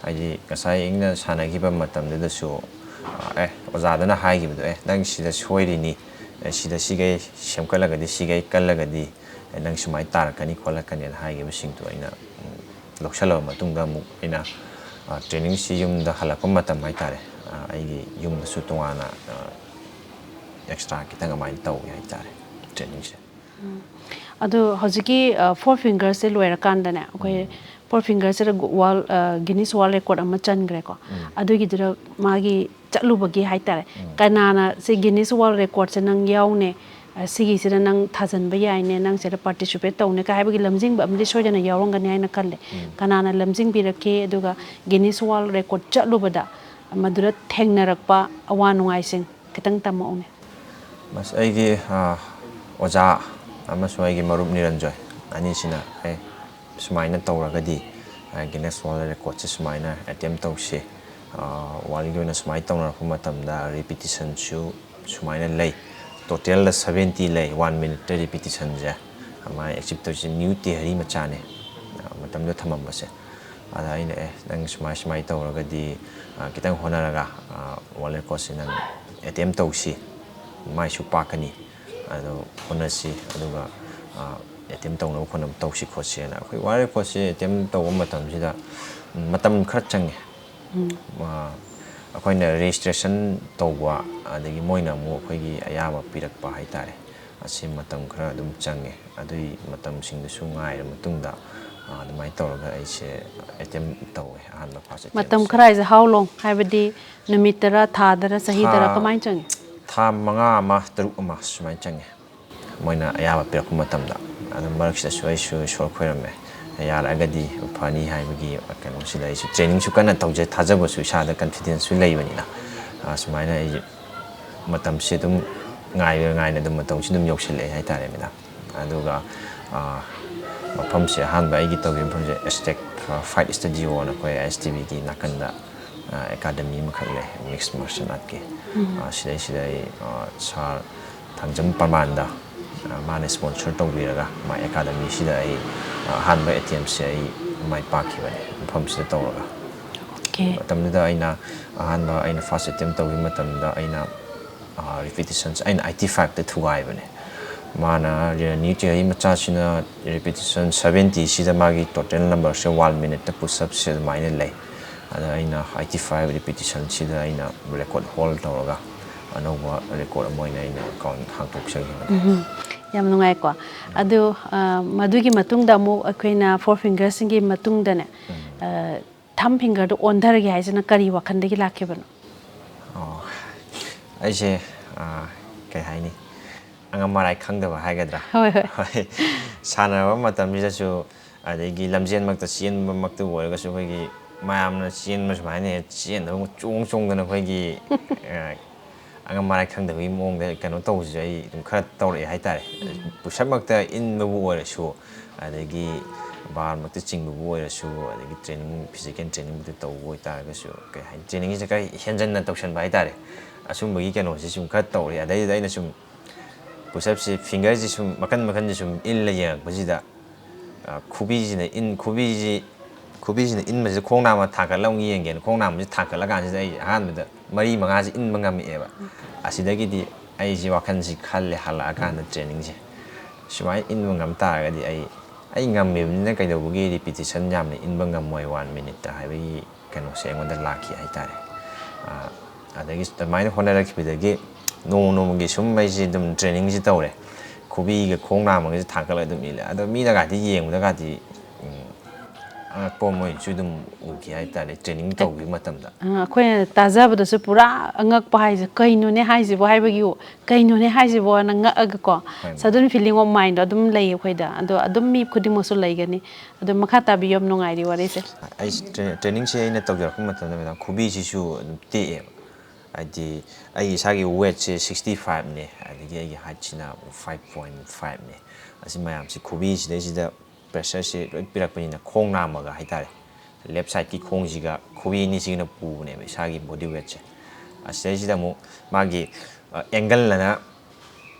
ai kasai ingna sana gi ba matam da su oza da na hai gi bu dang si da soiri ni si da si gai semkala ga di si gai kala ga di nang sumai tar kani khola kani hai gi sing tu aina loksala matung da mu ina training si yum da hala pa matam hai tare ai gi yum da su tongana extra kitang mai tau hai tare training se adu hojiki four fingers se loira kan da na koi four fingers se wall Guinness World Record ama changre ko adu gi dira magi chatlu bagi hai tare kanana se Guinness World Record se nang yaune sigi sira nang thajan ba yai ne nang sira participate tawne ka haibagi lamjing ba amdi sojana yawrang gani aina kalle kanana lamjing bi rakhe aduga Guinness World Record chatlu bada madura thengnarakpa awa nungai sing kitang tamaune mas aigi oja ama so aigi marup niranjoy ani sina sumaina tawragadi Guinness World Record se sumaina attempt tawse walgona sumai tawna pu matamda repetition su sumaina lei total 70 lei 1 minute repetition ja ama achieve tawse new theory machane matamda thamambase ada ina nang sumai tawragadi kitang honaraga World Record se nang attempt tawsi mai su pakani ado honasi aduga attempt tawna khonam tawsi khose na khoi World Record se attempt taw matam sida matam khar change akoina registration tawwa adagi moina mu khoigi ayama pirakpa haitare asi matam khara dum change adui matam sing da su ngai ra matungda adumai tawraga aise attempt tawe ahanba phase matam khara is how long haibadi namitara thadara sahidara kamai change tha manga ma taruk ma sumai change moina ayama pirakpa matamda adum marak sida su shor khoirame ꯌꯥꯔꯒꯗꯤ ꯐꯅꯤ ꯍꯥꯏꯕꯒꯤ ꯀꯩꯅꯣꯁꯤꯗ ꯑꯩꯁꯨ ꯇ꯭ꯔꯦꯅꯤꯡꯁꯨ ꯀꯟꯅ ꯇꯧꯖꯩ ꯊꯥꯖꯕꯁꯨ ꯏꯁꯥꯗ ꯀꯟꯐꯤꯗꯦꯟꯁꯁꯨ ꯂꯩꯕꯅꯤꯅ ꯁꯨꯃꯥꯏꯅ ꯑꯩ ꯃꯇꯝꯁꯤ ꯑꯗꯨꯝ ꯉꯥꯏꯅ ꯑꯗꯨꯝ ꯃꯇꯝꯁꯤ ꯑꯗꯨꯝ ꯌꯧꯁꯤꯜꯂꯛꯑꯦ ꯍꯥꯏꯇꯥꯔꯦ ꯃꯦꯗꯥꯝ ꯑꯗꯨꯒ ꯃꯐꯝꯁꯦ ꯑꯍꯥꯟꯕ ꯑꯩꯒꯤ ꯇꯧꯈꯤꯕ ꯃꯐꯝꯁꯦ ꯑꯦꯁꯇꯦꯛ ꯐꯥꯏꯠ ꯁ꯭ꯇꯨꯗꯤꯑꯣꯅ ꯑꯩꯈꯣꯏ STVꯒꯤ ꯅꯥꯀꯟꯗ ꯑꯦꯀꯥꯗꯃꯤ ꯑꯃꯈꯛ ꯂꯩ ꯃꯤꯛꯁ ꯃꯥꯔꯁꯦꯜ ꯑꯥꯔꯠꯀꯤ ꯁꯤꯗꯩꯁꯤꯗ ꯑꯩ ꯁꯥꯔ ꯊꯥꯡꯖꯝ ꯄꯔꯃꯥꯟꯗ ꯃꯥꯅ ꯁ꯭ꯄꯣꯟꯁꯔ ꯇꯧꯕꯤꯔꯒ ꯃꯥ ꯑꯦꯀꯥꯗꯃꯤꯁꯤꯗ ꯑꯩ ꯑꯍꯥꯟꯕ ꯑꯦꯇꯦꯝꯁꯦ ꯑꯩ ꯃꯥꯏ ꯄꯥꯛꯈꯤꯕꯅꯦ ꯃꯐꯝꯁꯤꯗ ꯇꯧꯔꯒ ꯃꯇꯝꯗꯨꯗ ꯑꯩꯅ ꯑꯍꯥꯟꯕ ꯑꯩꯅ ꯐꯥꯔꯁ ꯑꯦꯇꯦꯝ ꯇꯧꯈꯤꯕ ꯃꯇꯝꯗ ꯑꯩꯅ ꯔꯤꯄꯤꯇꯤꯁꯟꯁ ꯑꯩꯅ 85ꯗ ꯊꯨꯒꯥꯏꯕꯅꯦ ꯃꯥꯅ ꯅ꯭ꯌꯨ ꯆꯍꯤ ꯃꯆꯥꯁꯤꯅ ꯔꯤꯄꯤꯇꯤꯁꯟ 70ꯁꯤꯗ ꯃꯥꯒꯤ ꯇꯣꯇꯦꯜ ꯅꯝꯕꯔꯁꯦ 1 ꯃꯤꯅꯤꯠꯇ ꯄꯨꯁꯑꯞꯁꯦ ꯑꯗꯨꯃꯥꯏꯅ ꯂꯩ ꯑꯗ ꯑꯩꯅ 85 ꯔꯤꯄꯤꯇꯤꯁꯟꯁꯤꯗ ꯑꯩꯅ ꯔꯦꯀꯣꯔꯠ ꯍꯣꯜ ꯇꯧꯔꯒ ꯑꯅꯧꯕ ꯔꯦꯀꯣꯔꯠ ꯑꯃ ꯑꯣꯏꯅ ꯑꯩꯅ ꯑꯦꯀꯥꯎꯟ ꯍꯥꯡꯇꯣꯛꯆꯈꯤꯕꯅꯦ ꯌꯥꯝ ꯅꯨꯡꯉꯥꯏꯀꯣ ꯑꯗꯨ ꯃꯗꯨꯒꯤ ꯃꯇꯨꯡꯗ ꯑꯃꯨꯛ ꯑꯩꯈꯣꯏꯅ 4 ꯐꯤꯡꯒꯔꯁꯤꯡꯒꯤ ꯃꯇꯨꯡꯗꯅꯦ ꯊꯝ ꯐꯤꯡꯒꯔꯗꯣ ꯑꯣꯟꯊꯔꯒꯦ ꯍꯥꯏꯁꯤꯅ ꯀꯔꯤ ꯋꯥꯈꯟꯗꯒꯤ ꯂꯥꯛꯈꯤꯕꯅꯣ ꯑꯩꯁꯦ ꯀꯩ ꯍꯥꯏꯅꯤ ꯑꯉꯝ ꯑꯔꯥꯏ ꯈꯪꯗꯕ ꯍꯥꯏꯒꯗ꯭ꯔꯥ ꯍꯣꯏ ꯁꯥꯟꯅꯕ ꯃꯇꯝꯁꯤꯗꯁꯨ ꯑꯗꯒꯤ ꯂꯝꯖꯦꯟꯃꯛꯇ ꯆꯦꯟꯕꯃꯛꯇ ꯑꯣꯏꯔꯒꯁꯨ ꯑꯩꯈꯣꯏꯒꯤ ꯃꯌꯥꯝꯅ ꯆꯦꯟꯕ ꯁꯨꯃꯥꯏꯅ ꯆꯦꯟꯗꯕ ꯆꯣꯡꯗꯅ ꯑꯩꯈꯣꯏꯒꯤ ꯑꯉꯝ ꯑꯔꯥꯏ ꯈꯪꯗꯕꯒꯤ ꯃꯑꯣꯡꯗ ꯀꯩꯅꯣ ꯇꯧꯕꯁꯦ ꯑꯩ ꯑꯗꯨꯝ ꯈꯔ ꯇꯧꯔꯛꯑꯦ ꯍꯥꯏꯇꯥꯔꯦ ꯄꯨꯁꯑꯞꯃꯛꯇ ꯏꯟꯕꯕꯨ ꯑꯣꯏꯔꯁꯨ ꯑꯗꯒꯤ ꯕꯥꯔꯃꯛꯇ ꯆꯤꯡꯕꯕꯨ ꯑꯣꯏꯔꯁꯨ ꯑꯗꯒꯤ ꯇ꯭ꯔꯦꯅꯤꯡ ꯐꯤꯖꯤꯀꯦꯜ ꯇ꯭ꯔꯦꯅꯤꯡꯕꯨꯗ ꯇꯧꯕ ꯑꯣꯏꯇꯥꯔꯒꯁꯨ ꯀꯩ ꯍꯥꯏꯅꯤ ꯇ꯭ꯔꯦꯅꯤꯡꯁꯦ ꯈꯔ ꯍꯦꯟꯖꯟꯅ ꯇꯧꯁꯟꯕ ꯍꯥꯏꯇꯥꯔꯦ ꯑꯁꯨꯝꯕꯒꯤ ꯀꯩꯅꯣꯁꯦ ꯁꯨꯝ ꯈꯔ ꯇꯧꯔꯦ ꯑꯗꯩꯗꯨꯗ ꯑꯩꯅ ꯁꯨꯝ ꯄꯨꯁꯑꯞꯁꯦ ꯐꯤꯡꯒꯔꯁꯤ ꯁꯨꯝ ꯃꯈꯟꯁꯦ ꯁꯨꯝ ꯏꯜꯂ ꯌꯦꯡꯉꯛꯄꯁꯤꯗ ꯈꯨꯕꯤꯁꯤꯅ ꯏꯟꯕꯁꯤꯗ ꯈꯣꯡꯅꯥꯝꯃ ꯊꯥꯡꯒꯠꯂ ꯑꯃꯨꯛ ꯌꯦꯡꯒꯦꯅ ꯈꯣꯡꯅꯥꯝꯃꯁꯤ ꯊꯥꯡꯒꯠꯂꯀꯥꯟꯁꯤꯗ ꯑꯩ ꯑꯍꯥꯟꯕꯗ 4-5ꯁꯤ ꯏꯟꯕ ꯉꯝꯃꯛꯑꯦꯕ ꯑꯁꯤꯗꯒꯤꯗꯤ ꯑꯩꯁꯤ ꯋꯥꯈꯜꯁꯤ ꯈꯜꯂꯦ ꯍꯜꯂꯛꯑꯀꯥꯟꯗ ꯇ꯭ꯔꯦꯅꯤꯡꯁꯦ ꯁꯨꯃꯥꯏꯅ ꯏꯟꯕ ꯉꯝ ꯇꯥꯔꯒꯗꯤ ꯑꯩ ꯉꯝꯃꯤꯕꯅꯤꯅ ꯀꯩꯗꯧꯕꯒꯤ ꯔꯤꯄꯤꯇꯤꯁꯟ ꯌꯥꯝꯅ ꯏꯟꯕ ꯉꯝꯃꯣꯏ 1 ꯃꯤꯅꯤꯠꯇ ꯍꯥꯏꯕꯒꯤ ꯀꯩꯅꯣꯁꯦ ꯑꯩꯉꯣꯟꯗ ꯂꯥꯛꯈꯤ ꯍꯥꯏꯇꯥꯔꯦ ꯑꯗꯒꯤ ꯑꯗꯨꯃꯥꯏꯅ ꯍꯣꯠꯅꯔꯛꯈꯤꯕꯗꯒꯤ ꯅꯣꯡꯃꯒꯤ ꯁꯨꯝ ꯑꯩꯁꯦ ꯑꯗꯨꯝ ꯇ꯭ꯔꯦꯅꯤꯡꯁꯤ ꯇꯧꯔꯦ ꯈꯨꯕꯤꯒ ꯈꯣꯡꯅꯥꯝꯃꯒꯁꯦ ꯊꯥꯡꯒꯠꯂꯒ ꯑꯗꯨꯝ ꯏꯜꯂꯦ ꯑꯗꯣ ꯃꯤꯅꯒꯗꯤ ꯌꯦꯡꯕꯗꯒꯗꯤ ꯑꯉꯛꯄ ꯃꯣꯏꯁꯨ ꯑꯗꯨꯝ ꯎꯈꯤ ꯍꯥꯏꯇꯥꯔꯦ ꯇ꯭ꯔꯦꯅꯤꯡ ꯇꯧꯈꯤꯕ ꯃꯇꯝꯗ ꯑꯩꯈꯣꯏꯅ ꯇꯥꯖꯕꯗꯁꯨ ꯄꯨꯔꯥ ꯑꯉꯛꯄ ꯍꯥꯏꯁꯦ ꯀꯩꯅꯣꯅꯦ ꯍꯥꯏꯁꯤꯕꯣ ꯍꯥꯏꯕꯒꯤ ꯀꯩꯅꯣꯅꯦ ꯍꯥꯏꯁꯤꯕꯣꯅ ꯉꯛꯑꯒꯀꯣ ꯁꯗꯟ ꯐꯤꯂꯤꯡ ꯑꯣꯐ ꯃꯥꯏꯟꯗꯣ ꯑꯗꯨꯝ ꯂꯩ ꯑꯩꯈꯣꯏꯗ ꯑꯗꯣ ꯑꯗꯨꯝ ꯃꯤ ꯈꯨꯗꯤꯡꯃꯛꯁꯨ ꯂꯩꯒꯅꯤ ꯑꯗꯣ ꯃꯈꯥ ꯇꯥꯕꯤꯌꯨ ꯌꯥꯝ ꯅꯨꯡꯉꯥꯏꯔꯤ ꯋꯥꯔꯤꯁꯦ ꯑꯩ ꯇ꯭ꯔꯦꯅꯤꯡꯁꯦ ꯑꯩꯅ ꯇꯧꯖꯔꯛꯄ ꯃꯇꯝꯗ ꯃꯦꯗꯥꯝ ꯈꯨꯕꯤꯁꯤꯁꯨ ꯑꯗꯨꯝ ꯇꯦꯛꯑꯦꯕ ꯍꯥꯏꯗꯤ ꯑꯩ ꯏꯁꯥꯒꯤ ꯋꯦꯠꯁꯦ 65ꯅꯦ ꯑꯗꯒꯤ ꯑꯩꯒꯤ ꯍꯥꯏꯠꯁꯤꯅ 5.5ꯅꯦ ꯑꯁꯤ ꯃꯌꯥꯝꯁꯤ ꯈꯨꯕꯤꯁꯤꯗꯩꯁꯤꯗ ꯄ꯭ꯔꯦꯁꯔꯁꯤ ꯂꯣꯏ ꯄꯤꯔꯛꯄꯅꯤꯅ ꯈꯣꯡ ꯅꯥꯝꯃꯒ ꯍꯥꯏꯇꯥꯔꯦ ꯂꯦꯞ ꯁꯥꯏꯠꯀꯤ ꯈꯣꯡꯁꯤꯒ ꯈꯨꯕꯤ ꯑꯅꯤꯁꯤꯒꯅ ꯄꯨꯕꯅꯦꯕ ꯏꯁꯥꯒꯤ ꯕꯣꯗꯤ ꯋꯦꯠꯁꯦ ꯑꯁꯤꯗꯩꯁꯤꯗ ꯑꯃꯨꯛ ꯃꯥꯒꯤ ꯑꯦꯡꯒꯜꯅ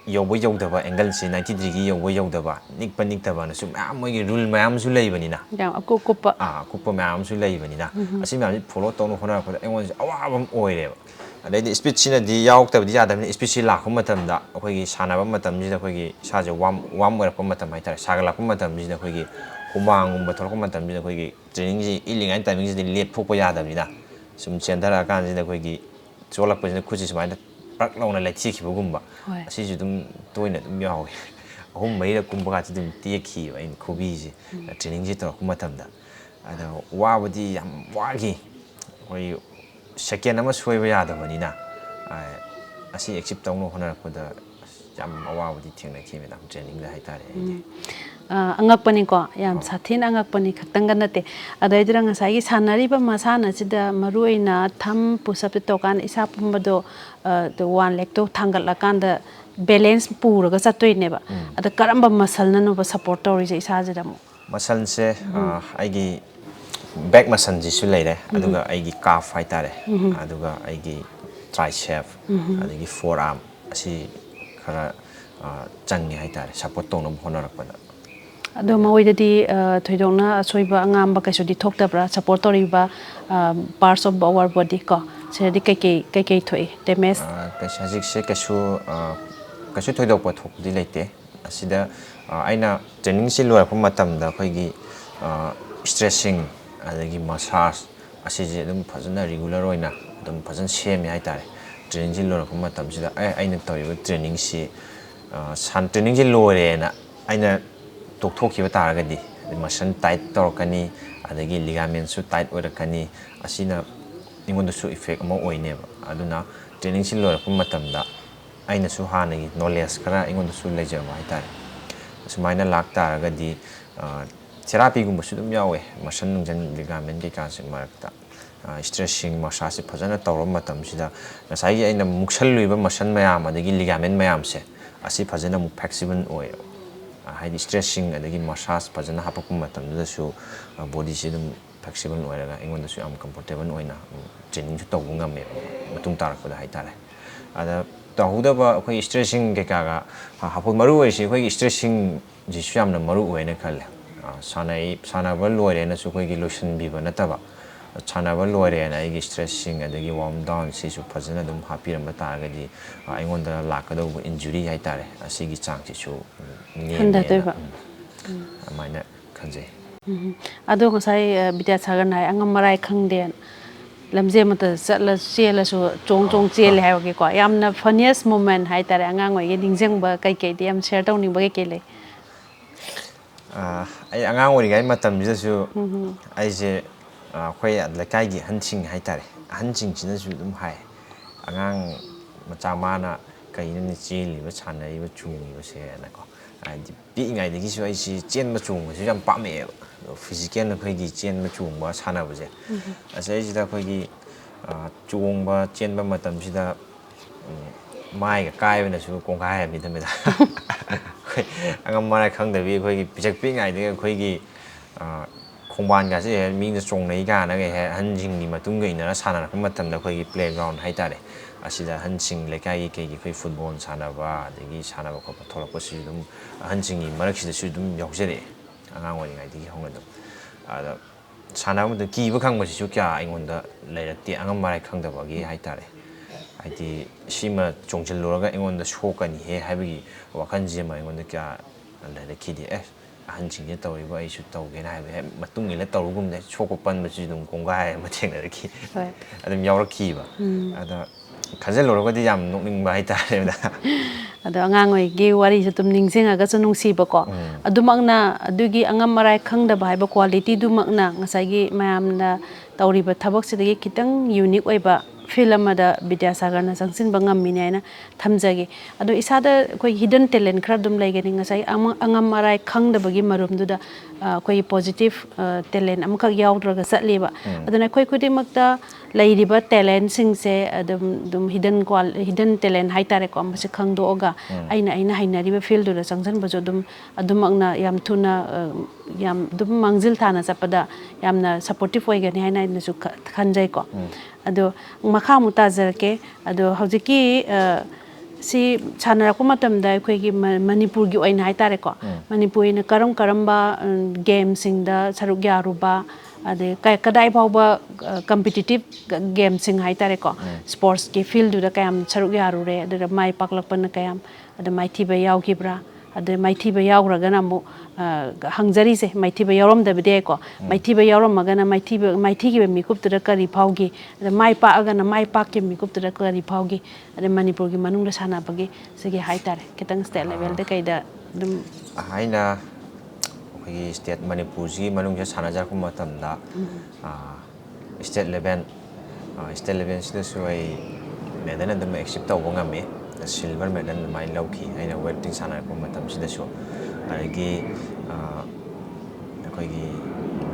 ꯌꯧꯕ ꯌꯧꯗꯕ ꯑꯦꯡꯒꯜꯁꯤ 90 ꯗꯤꯒ꯭ꯔꯤ ꯌꯧꯕ ꯌꯧꯗꯕ ꯅꯤꯛꯄ ꯅꯤꯛꯇꯕꯅꯁꯨ ꯃꯌꯥꯝ ꯃꯣꯏꯒꯤ ꯔꯨꯜ ꯃꯌꯥꯝꯁꯨ ꯂꯩꯕꯅꯤꯅ ꯌꯥꯝ ꯑꯀꯨꯞꯄ ꯑꯀꯨꯞꯄ ꯃꯌꯥꯝ ꯑꯃꯁꯨ ꯂꯩꯕꯅꯤꯅ ꯑꯁꯤ ꯃꯌꯥꯝꯁꯤ ꯐꯣꯂꯣ ꯇꯧꯅ ꯍꯣꯠꯅꯔꯛꯄꯗ ꯑꯩꯉꯣꯟꯗꯁꯨ ꯑꯋꯥꯕ ꯑꯃ ꯑꯣꯏꯔꯦꯕ ꯑꯗꯩꯗꯤ ꯁ꯭ꯄꯤꯠꯁꯤꯅꯗꯤ ꯌꯥꯎꯔꯛꯇꯕꯗꯤ ꯌꯥꯗꯕꯅꯤꯅ ꯁ꯭ꯄꯤꯠꯁꯤ ꯂꯥꯛꯄ ꯃꯇꯝꯗ ꯑꯩꯈꯣꯏꯒꯤ ꯁꯥꯟꯅꯕ ꯃꯇꯝꯁꯤꯗ ꯑꯩꯈꯣꯏꯒꯤ ꯏꯁꯥꯁꯦ ꯋꯥꯔꯝ ꯑꯣꯏꯔꯛꯄ ꯃꯇꯝ ꯍꯥꯏꯇꯥꯔꯦ ꯁꯥꯒꯠꯂꯛꯄ ꯃꯇꯝꯁꯤꯗ ꯑꯩꯈꯣꯏꯒꯤ ꯍꯨꯃꯥꯡꯒꯨꯝꯕ ꯊꯣꯛꯂꯛꯄ ꯃꯇꯝꯁꯤꯗ ꯑꯩꯈꯣꯏꯒꯤ ꯇ꯭ꯔꯦꯅꯤꯡꯁꯤ ꯏꯜꯂꯤꯉꯩ ꯇꯥꯏꯃꯤꯡꯁꯤꯗ ꯂꯦꯞꯊꯣꯛꯄ ꯌꯥꯗꯕꯅꯤꯅ ꯁꯨꯝ ꯆꯦꯟꯊꯔꯛꯑꯀꯥꯟꯁꯤꯗ ꯑꯩꯈꯣꯏꯒꯤ ꯆꯣꯜꯂꯛꯄꯁꯤꯅ ꯈꯨꯠꯁꯤ ꯁꯨꯃꯥꯏꯅ ꯄ꯭ꯔꯛ ꯂꯥꯎꯅ ꯂꯩꯊꯦꯛꯈꯤꯕꯒꯨꯝꯕ ꯑꯁꯤꯁꯨ ꯑꯗꯨꯝ ꯇꯣꯏꯅ ꯑꯗꯨꯝ ꯌꯥꯎꯋꯤ 3-4ꯔꯛ ꯀꯨꯝꯕꯒꯁꯤ ꯑꯗꯨꯝ ꯇꯦꯛꯈꯤꯕ ꯑꯩꯅ ꯈꯨꯕꯤꯁꯦ ꯇ꯭ꯔꯦꯅꯤꯡꯁꯦ ꯇꯧꯔꯛꯄ ꯃꯇꯝꯗ ꯑꯗ ꯋꯥꯕꯗꯤ ꯌꯥꯝ ꯋꯥꯈꯤ ꯑꯩꯈꯣꯏ ꯁꯦꯀꯦꯟ ꯑꯃ ꯁꯣꯏꯕ ꯌꯥꯗꯕꯅꯤꯅ ꯑꯁꯤ ꯑꯦꯆꯤꯞ ꯇꯧꯅꯕ ꯍꯣꯠꯅꯔꯛꯄꯗ ꯌꯥꯝ ꯑꯋꯥꯕꯗꯤ ꯊꯦꯡꯅꯈꯤ ꯃꯦꯗꯥꯝ ꯇ꯭ꯔꯦꯅꯤꯡꯗ ꯍꯥꯏꯇꯥꯔꯦ ꯑꯩꯗꯤ ꯑꯉꯛꯄꯅꯤꯀꯣ ꯌꯥꯝ ꯁꯥꯊꯤꯅ ꯑꯉꯛꯄꯅꯤ ꯈꯛꯇꯪꯒ ꯅꯠꯇꯦ ꯑꯗꯩꯗꯨꯗ ꯉꯁꯥꯏꯒꯤ ꯁꯥꯟꯅꯔꯤꯕ ꯃꯁꯥꯟꯅꯁꯤꯗ ꯃꯔꯨꯑꯣꯏꯅ ꯊꯝ ꯄꯨꯁꯑꯞꯇ ꯇꯧꯀꯥꯟꯗ ꯏꯁꯥ ꯄꯨꯝꯕꯗꯣ 1 ꯂꯦꯒꯇꯣ ꯊꯥꯡꯒꯠꯂꯀꯥꯟꯗ ꯕꯦꯂꯦꯟꯁ ꯄꯨꯔꯒ ꯆꯠꯇꯣꯏꯅꯦꯕ ꯑꯗ ꯀꯔꯝꯕ ꯃꯁꯜꯅꯅꯣꯕ ꯁꯞꯄꯣꯔꯠ ꯇꯧꯔꯤꯁꯦ ꯏꯁꯥꯁꯤꯗ ꯑꯃꯨꯛ ꯃꯁꯜꯁꯦ ꯑꯩꯒꯤ ꯕꯦꯛ ꯃꯁꯜꯁꯤꯁꯨ ꯂꯩꯔꯦ ꯑꯗꯨꯒ ꯑꯩꯒꯤ ꯀꯥꯐ ꯍꯥꯏꯇꯥꯔꯦ ꯑꯗꯨꯒ ꯑꯩꯒꯤ ꯇ꯭ꯔꯥꯏꯁꯦꯞ ꯑꯗꯒꯤ ꯐꯣꯔ ꯑꯥꯔꯝ ꯑꯁꯤ ꯈꯔ ꯆꯪꯉꯦ ꯍꯥꯏꯇꯥꯔꯦ ꯁꯞꯄꯣꯔꯠ ꯇꯧꯅꯕ ꯍꯣꯠꯅꯔꯛꯄꯗ ꯑꯗꯣ ꯃꯣꯏꯗꯗꯤ ꯊꯣꯏꯗꯣꯛꯅ ꯑꯁꯣꯏꯕ ꯑꯉꯥꯝꯕ ꯀꯩꯁꯨꯗꯤ ꯊꯣꯛꯇꯕ꯭ꯔꯥ ꯁꯞꯄꯣꯔꯠ ꯇꯧꯔꯤꯕ ꯄꯥꯔꯠꯁ ꯑꯣꯐ ꯑꯋꯥꯔ ꯕꯣꯗꯤ ꯀꯣ ꯁꯤꯗꯗꯤ ꯀꯩꯀꯩ ꯊꯣꯛꯏ ꯗꯦꯃꯦꯖ ꯍꯧꯖꯤꯛꯁꯦ ꯀꯩꯁꯨ ꯊꯣꯏꯗꯣꯛꯄ ꯊꯣꯛꯄꯗꯤ ꯂꯩꯇꯦ ꯑꯁꯤꯗ ꯑꯩꯅ ꯇ꯭ꯔꯦꯅꯤꯡꯁꯤ ꯂꯣꯏꯔꯛꯄ ꯃꯇꯝꯗ ꯑꯩꯈꯣꯏꯒꯤ ꯁ꯭ꯇ꯭ꯔꯦꯁꯤꯡ ꯑꯗꯒꯤ ꯃꯁꯥꯖ ꯑꯁꯤꯁꯦ ꯑꯗꯨꯝ ꯐꯖꯅ ꯔꯤꯒꯨꯂꯔ ꯑꯣꯏꯅ ꯑꯗꯨꯝ ꯐꯖꯅ ꯁꯦꯝꯃꯦ ꯍꯥꯏꯇꯥꯔꯦ ꯇ꯭ꯔꯦꯅꯤꯡꯁꯤ ꯂꯣꯏꯔꯛꯄ ꯃꯇꯝꯁꯤꯗ ꯑꯩꯅ ꯇꯧꯔꯤꯕ ꯇ꯭ꯔꯦꯅꯤꯡꯁꯤ ꯇ꯭ꯔꯦꯅꯤꯡꯁꯤ ꯂꯣꯏꯔꯦꯅ ꯑꯩꯅ ꯇꯣꯛꯊꯣꯛꯈꯤꯕ ꯇꯥꯔꯒꯗꯤ ꯃꯁꯜ ꯇꯥꯏꯠ ꯇꯧꯔꯛꯀꯅꯤ ꯑꯗꯒꯤ ꯂꯤꯒꯥꯃꯦꯟꯁꯨ ꯇꯥꯏꯠ ꯑꯣꯏꯔꯛꯀꯅꯤ ꯑꯁꯤꯅ ꯑꯩꯉꯣꯟꯗꯁꯨ ꯏꯐꯦꯛ ꯑꯃ ꯑꯣꯏꯅꯦꯕ ꯑꯗꯨꯅ ꯇ꯭ꯔꯦꯅꯤꯡꯁꯤ ꯂꯣꯏꯔꯛꯄ ꯃꯇꯝꯗ ꯑꯩꯅꯁꯨ ꯍꯥꯟꯅꯒꯤ ꯅꯣꯂꯦꯖ ꯈꯔ ꯑꯩꯉꯣꯟꯗꯁꯨ ꯂꯩꯖꯕ ꯍꯥꯏꯇꯥꯔꯦ ꯑꯁꯨꯃꯥꯏꯅ ꯂꯥꯛꯇꯥꯔꯒꯗꯤ ꯊꯦꯔꯥꯄꯤꯒꯨꯝꯕꯁꯨ ꯑꯗꯨꯝ ꯌꯥꯎꯋꯦ ꯃꯁꯜ ꯅꯨꯡꯖꯟ ꯂꯤꯒꯥꯃꯦꯟ ꯀꯩꯀꯥꯁꯤꯡ ꯃꯔꯛꯇ ꯁ꯭ꯇ꯭ꯔꯦꯁꯤꯡ ꯃꯁꯥꯖꯁꯤ ꯐꯖꯅ ꯇꯧꯔꯕ ꯃꯇꯝꯁꯤꯗ ꯉꯁꯥꯏꯒꯤ ꯑꯩꯅ ꯃꯨꯛꯁꯜꯂꯨꯏꯕ ꯃꯁꯜ ꯃꯌꯥꯝ ꯑꯗꯒꯤ ꯂꯤꯒꯥꯃꯦꯟ ꯃꯌꯥꯝꯁꯦ ꯑꯁꯤ ꯐꯖꯅ ꯑꯃꯨꯛ ꯐ꯭ꯂꯦꯛꯁꯤꯕꯜ ꯑꯣꯏꯌꯦꯕ ꯍꯥꯏꯗꯤ ꯁ꯭ꯇ꯭ꯔꯦꯁꯤꯡ ꯑꯗꯒꯤ ꯃꯁꯥꯖ ꯐꯖꯅ ꯍꯥꯞꯄꯛꯄ ꯃꯇꯝꯗꯨꯗꯁꯨ ꯕꯣꯗꯤꯁꯤ ꯑꯗꯨꯝ ꯐ꯭ꯂꯦꯛꯁꯤꯕꯜ ꯑꯣꯏꯔꯒ ꯑꯩꯉꯣꯟꯗꯁꯨ ꯌꯥꯝ ꯀꯝꯐꯣꯔꯇꯦꯕꯜ ꯑꯣꯏꯅ ꯇ꯭ꯔꯦꯅꯤꯡꯁꯨ ꯇꯧꯕ ꯉꯝꯃꯦꯕ ꯃꯇꯨꯡ ꯇꯥꯔꯛꯄꯗ ꯍꯥꯏꯇꯥꯔꯦ ꯑꯗ ꯇꯧꯍꯧꯗꯕ ꯑꯩꯈꯣꯏꯒꯤ ꯁ꯭ꯇ꯭ꯔꯦꯁꯤꯡ ꯀꯩꯀꯥꯒ ꯃꯔꯨ ꯑꯣꯏꯔꯤꯁꯤ ꯑꯩꯈꯣꯏꯒꯤ ꯁ꯭ꯇ꯭ꯔꯦꯁꯤꯡꯁꯤꯁꯨ ꯌꯥꯝꯅ ꯃꯔꯨ ꯑꯣꯏꯅ ꯈꯜꯂꯦ ꯁꯥꯟꯅꯕ ꯂꯣꯏꯔꯦꯅꯁꯨ ꯑꯩꯈꯣꯏꯒꯤ ꯂꯣꯏꯁꯤꯟꯕꯤꯕ ꯅꯠꯇꯕ ꯁꯥꯟꯅꯕ ꯂꯣꯏꯔꯦꯅ ꯑꯩꯒꯤ ꯁ꯭ꯇ꯭ꯔꯦꯁꯁꯤꯡ ꯑꯗꯒꯤ ꯋꯥꯔꯝ ꯗꯥꯎꯟꯁꯤꯁꯨ ꯐꯖꯅ ꯑꯗꯨꯝ ꯍꯥꯞꯄꯤꯔꯝꯕ ꯇꯥꯔꯒꯗꯤ ꯑꯩꯉꯣꯟꯗ ꯂꯥꯛꯀꯗꯧꯕ ꯏꯟꯖꯨꯔꯤ ꯍꯥꯏꯇꯥꯔꯦ ꯑꯁꯤꯒꯤ ꯆꯥꯡꯁꯤꯁꯨ ꯅꯦꯝꯃꯦꯅ ꯑꯗꯨꯃꯥꯏꯅ ꯈꯟꯖꯩ ꯑꯗꯣ ꯉꯁꯥꯏ ꯕꯤꯗ꯭ꯌꯥꯁꯥꯒꯔꯅ ꯍꯥꯏ ꯑꯉꯝ ꯃꯔꯥꯏ ꯈꯪꯗꯦ ꯂꯝꯖꯦꯜꯃꯛꯇ ꯆꯦꯜꯂꯁꯨ ꯆꯣꯡ ꯆꯦꯜꯂꯦ ꯍꯥꯏꯕꯒꯤꯀꯣ ꯌꯥꯝꯅ ꯐꯅꯤꯌꯦꯁ ꯃꯣꯃꯦꯟ ꯍꯥꯏꯇꯥꯔꯦ ꯑꯉꯥꯡ ꯑꯣꯏꯔꯤꯉꯩ ꯅꯤꯡꯁꯤꯡꯕ ꯀꯩꯀꯩꯗꯤ ꯌꯥꯝ ꯁꯦꯌꯔ ꯇꯧꯅꯤꯡꯕ ꯀꯩꯀꯩ ꯂꯩ ꯑꯩ ꯑꯉꯥꯡ ꯑꯣꯏꯔꯤꯉꯩ ꯃꯇꯝꯁꯤꯗꯁꯨ ꯑꯩꯁꯦ ꯑꯩꯈꯣꯏ ꯂꯩꯀꯥꯏꯒꯤ ꯑꯍꯟꯁꯤꯡ ꯍꯥꯏꯇꯥꯔꯦ ꯑꯍꯟꯁꯤꯡꯁꯤꯅꯁꯨ ꯑꯗꯨꯝ ꯍꯥꯏ ꯑꯉꯥꯡ ꯃꯆꯥ ꯃꯥꯅ ꯀꯩꯅꯣꯅꯦ ꯆꯦꯜꯂꯤꯕ ꯁꯥꯟꯅꯔꯤꯕ ꯆꯣꯡꯉꯤꯕꯁꯦꯅꯀꯣ ꯍꯥꯏꯗꯤ ꯄꯤꯛꯏꯉꯩꯗꯒꯤꯁꯨ ꯑꯩꯁꯤ ꯆꯦꯟꯕ ꯆꯣꯡꯕꯁꯨ ꯌꯥꯝ ꯄꯥꯝꯃꯛꯑꯦꯕ ꯑꯗꯣ ꯐꯤꯖꯤꯀꯦꯜ ꯑꯩꯈꯣꯏꯒꯤ ꯆꯦꯟꯕ ꯆꯣꯡꯕ ꯁꯥꯟꯅꯕꯁꯦ ꯑꯁꯤꯁꯤꯗ ꯑꯩꯈꯣꯏꯒꯤ ꯆꯣꯡꯕ ꯆꯦꯟꯕ ꯃꯇꯝꯁꯤꯗ ꯃꯥꯏꯒ ꯀꯥꯏꯕꯅꯁꯨ ꯀꯣꯡꯒꯥꯏ ꯑꯃꯅꯤꯗ ꯑꯩꯈꯣꯏ ꯑꯉꯝ ꯃꯔꯥꯏ ꯈꯪꯗꯕꯤ ꯑꯩꯈꯣꯏꯒꯤ ꯄꯤꯁꯛ ꯄꯤꯛꯏꯉꯩꯗꯒꯤ ꯑꯩꯈꯣꯏꯒꯤ ꯈꯣꯡꯕꯥꯟꯒꯥꯁꯦ ꯃꯤꯅ ꯆꯣꯡꯅꯩ ꯀꯥꯟꯅꯒ ꯑꯍꯟꯁꯤꯡꯒꯤ ꯃꯇꯨꯡ ꯏꯟꯅꯔ ꯁꯥꯟꯅꯔꯛꯄ ꯃꯇꯝꯗ ꯑꯩꯈꯣꯏꯒꯤ ꯄ꯭ꯂꯦꯒ꯭ꯔꯥꯎꯟ ꯍꯥꯏꯇꯥꯔꯦ ꯑꯁꯤꯗ ꯑꯍꯟꯁꯤꯡ ꯂꯩꯀꯥꯏꯒꯤ ꯀꯩꯒꯤ ꯑꯩꯈꯣꯏ ꯐꯨꯠꯕꯣꯜ ꯁꯥꯟꯅꯕ ꯑꯗꯒꯤ ꯁꯥꯟꯅꯕ ꯈꯣꯠꯄ ꯊꯣꯛꯂꯛꯄꯁꯤꯁꯨ ꯑꯗꯨꯝ ꯑꯍꯟꯁꯤꯡꯒꯤ ꯃꯔꯛꯁꯤꯗꯁꯨ ꯑꯗꯨꯝ ꯌꯥꯎꯖꯔꯛꯑꯦ ꯑꯉꯥꯡ ꯑꯣꯏꯔꯤꯉꯩꯗꯒꯤ ꯍꯧꯅ ꯑꯗꯨꯝ ꯑꯗ ꯁꯥꯟꯅꯕ ꯃꯇꯝꯗ ꯀꯤꯕ ꯈꯪꯕꯁꯤꯁꯨ ꯀꯌꯥ ꯑꯩꯉꯣꯟꯗ ꯂꯩꯔꯛꯇꯦ ꯑꯉꯝ ꯃꯔꯥꯏ ꯈꯪꯗꯕꯒꯤ ꯍꯥꯏꯇꯥꯔꯦ ꯍꯥꯏꯗꯤ ꯁꯤꯃ ꯆꯣꯡꯁꯤꯜꯂꯨꯔꯒ ꯑꯩꯉꯣꯟꯗ ꯁꯣꯛꯀꯅꯤꯍꯦ ꯍꯥꯏꯕꯒꯤ ꯋꯥꯈꯜꯁꯤꯃ ꯑꯩꯉꯣꯟꯗ ꯀꯌꯥ ꯂꯩꯔꯛꯈꯤꯗꯦ ꯑꯍꯟꯁꯤꯡꯁꯦ ꯇꯧꯔꯤꯕ ꯑꯩꯁꯨ ꯇꯧꯒꯦꯅ ꯍꯥꯏꯕ ꯍꯦꯛ ꯃꯇꯨꯡ ꯏꯟꯅ ꯇꯧꯔꯨꯒꯨꯝꯅ ꯁꯣꯛꯄ ꯄꯟꯕꯁꯤꯁꯨ ꯑꯗꯨꯝ ꯀꯣꯡꯒꯥꯏ ꯑꯃ ꯊꯦꯡꯅꯔꯛꯈꯤ ꯑꯗꯨꯝ ꯌꯥꯎꯔꯛꯈꯤꯕ ꯑꯗ ꯈꯟꯖꯤꯜꯂꯨꯔꯒꯗꯤ ꯌꯥꯝ ꯅꯣꯛꯅꯤꯡꯕ ꯍꯥꯏꯇꯥꯔꯦ ꯑꯗꯣ ꯑꯉꯥꯡ ꯑꯣꯏꯒꯤ ꯋꯥꯔꯤꯁꯨ ꯑꯗꯨꯝ ꯅꯤꯡꯁꯤꯡꯉꯒꯁꯨ ꯅꯨꯡꯁꯤꯕꯀꯣ ꯑꯗꯨꯃꯛꯅ ꯑꯗꯨꯒꯤ ꯑꯉꯝ ꯃꯔꯥꯏ ꯈꯪꯗꯕ ꯍꯥꯏꯕ ꯀ꯭ꯋꯥꯂꯤꯇꯤꯗꯨꯃꯛꯅ ꯉꯁꯥꯏꯒꯤ ꯃꯌꯥꯝꯅ ꯇꯧꯔꯤꯕ ꯊꯕꯛꯁꯤꯗꯒꯤ ꯈꯤꯇꯪ ꯌꯨꯅꯤꯛ ꯑꯣꯏꯕ ꯐꯤꯜ ꯑꯃꯗ ꯕꯤꯗ꯭ꯌꯥꯁꯥꯒꯔꯅ ꯆꯪꯁꯤꯟꯕ ꯉꯝꯃꯤꯅꯦ ꯍꯥꯏꯅ ꯊꯝꯖꯒꯦ ꯑꯗꯣ ꯏꯁꯥꯗ ꯑꯩꯈꯣꯏ ꯍꯤꯗꯟ ꯇꯦꯂꯦꯟ ꯈꯔ ꯑꯗꯨꯝ ꯂꯩꯒꯅꯤ ꯉꯁꯥꯏ ꯑꯉꯝ ꯃꯔꯥꯏ ꯈꯪꯗꯕꯒꯤ ꯃꯔꯨꯝꯗꯨꯗ ꯑꯩꯈꯣꯏꯒꯤ ꯄꯣꯖꯤꯇꯤꯚ ꯇꯦꯂꯦꯟ ꯑꯃꯈꯛ ꯌꯥꯎꯗ꯭ꯔꯒ ꯆꯠꯂꯦꯕ ꯑꯗꯨꯅ ꯑꯩꯈꯣꯏ ꯈꯨꯗꯤꯡꯃꯛꯇ ꯂꯩꯔꯤꯕ ꯇꯦꯂꯦꯟꯁꯤꯡꯁꯦ ꯑꯗꯨꯝ ꯍꯤꯗꯟ ꯇꯦꯂꯦꯟ ꯍꯥꯏꯇꯥꯔꯦꯀꯣ ꯃꯁꯤ ꯈꯪꯗꯣꯛꯑꯒ ꯑꯩꯅ ꯍꯩꯅꯔꯤꯕ ꯐꯤꯜꯗꯨꯗ ꯆꯪꯁꯤꯟꯕꯁꯨ ꯑꯗꯨꯃꯛꯅ ꯌꯥꯝ ꯊꯨꯅ ꯌꯥꯝ ꯑꯗꯨꯝ ꯃꯥꯡꯖꯤꯜ ꯊꯥꯅ ꯆꯠꯄꯗ ꯌꯥꯝꯅ ꯁꯄꯣꯔꯇꯤꯞ ꯑꯣꯏꯒꯅꯤ ꯍꯥꯏꯅ ꯑꯩꯅꯁꯨ ꯈꯟꯖꯩꯀꯣ ꯑꯗꯣ ꯃꯈꯥ ꯑꯃꯨꯛ ꯇꯥꯖꯔꯛꯀꯦ ꯑꯗꯣ ꯍꯧꯖꯤꯛꯀꯤ ꯁꯤ ꯁꯥꯟꯅꯔꯛꯄ ꯃꯇꯝꯗ ꯑꯩꯈꯣꯏꯒꯤ ꯃꯅꯤꯄꯨꯔꯒꯤ ꯑꯣꯏꯅ ꯍꯥꯏꯇꯥꯔꯦꯀꯣ ꯃꯅꯤꯄꯨꯔꯤꯅ ꯀꯔꯝꯕ ꯒꯦꯝꯁꯤꯡꯗ ꯁꯔꯨꯛ ꯌꯥꯔꯨꯕ ꯑꯗꯩ ꯀꯗꯥꯏ ꯐꯥꯎꯕ ꯀꯝꯄꯤꯇꯤꯇꯤꯞ ꯒꯦꯝꯁꯤꯡ ꯍꯥꯏꯇꯥꯔꯦꯀꯣ ꯁ꯭ꯄꯣꯔꯠꯁꯀꯤ ꯐꯤꯜꯗꯨꯗ ꯀꯌꯥꯝ ꯁꯔꯨꯛ ꯌꯥꯔꯨꯔꯦ ꯑꯗꯨꯗ ꯃꯥꯏ ꯄꯥꯛꯂꯛꯄꯅ ꯀꯌꯥꯝ ꯑꯗ ꯃꯥꯏꯊꯤꯕ ꯌꯥꯎꯈꯤꯕ꯭ꯔꯥ ꯑꯗꯩ ꯃꯥꯏꯊꯤꯕ ꯌꯥꯎꯈ꯭ꯔꯒꯅ ꯑꯃꯨꯛ ꯍꯪꯖꯔꯤꯁꯦ ꯃꯥꯏꯊꯤꯕ ꯌꯥꯎꯔꯝꯗꯕꯗꯤ ꯌꯥꯏꯀꯣ ꯃꯥꯏꯊꯤꯕ ꯌꯥꯎꯔꯝꯃꯒꯅ ꯃꯥꯏꯊꯤꯈꯤꯕ ꯃꯤꯀꯨꯞꯇꯨꯗ ꯀꯔꯤ ꯐꯥꯎꯈꯤ ꯑꯗ ꯃꯥꯏ ꯄꯥꯛꯑꯒꯅ ꯃꯥꯏ ꯄꯥꯛꯈꯤꯕ ꯃꯤꯀꯨꯞꯇꯨꯗ ꯀꯔꯤ ꯐꯥꯎꯈꯤ ꯑꯗꯩ ꯃꯅꯤꯄꯨꯔꯒꯤ ꯃꯅꯨꯡꯗ ꯁꯥꯟꯅꯕꯒꯤ ꯁꯤꯒꯤ ꯍꯥꯏꯇꯥꯔꯦ ꯈꯤꯇꯪ ꯁ꯭ꯇꯦꯠ ꯂꯦꯚꯦꯜꯗ ꯀꯩꯗ ꯑꯗꯨꯝ ꯑꯩꯅ ꯑꯩꯈꯣꯏꯒꯤ ꯁ꯭ꯇꯦꯠ ꯃꯅꯤꯄꯨꯔꯁꯤꯒꯤ ꯃꯅꯨꯡꯗ ꯁꯥꯟꯅꯖꯔꯛꯄ ꯃꯇꯝꯗ ꯁ꯭ꯇꯦꯠ ꯂꯦꯚꯦꯜꯁꯤꯗꯁꯨ ꯑꯩ ꯃꯦꯗꯜ ꯑꯗꯨꯝ ꯑꯦꯆꯤꯞ ꯇꯧꯕ ꯉꯝꯃꯤ ꯁꯤꯜꯚꯔ ꯃꯦꯗꯜ ꯑꯗꯨꯃꯥꯏꯅ ꯂꯧꯈꯤ ꯑꯩꯅ ꯋꯦꯠ ꯂꯤꯐꯇꯤꯡ ꯁꯥꯟꯅꯔꯛꯄ ꯃꯇꯝꯁꯤꯗꯁꯨ ꯑꯗꯒꯤ ꯑꯩꯈꯣꯏꯒꯤ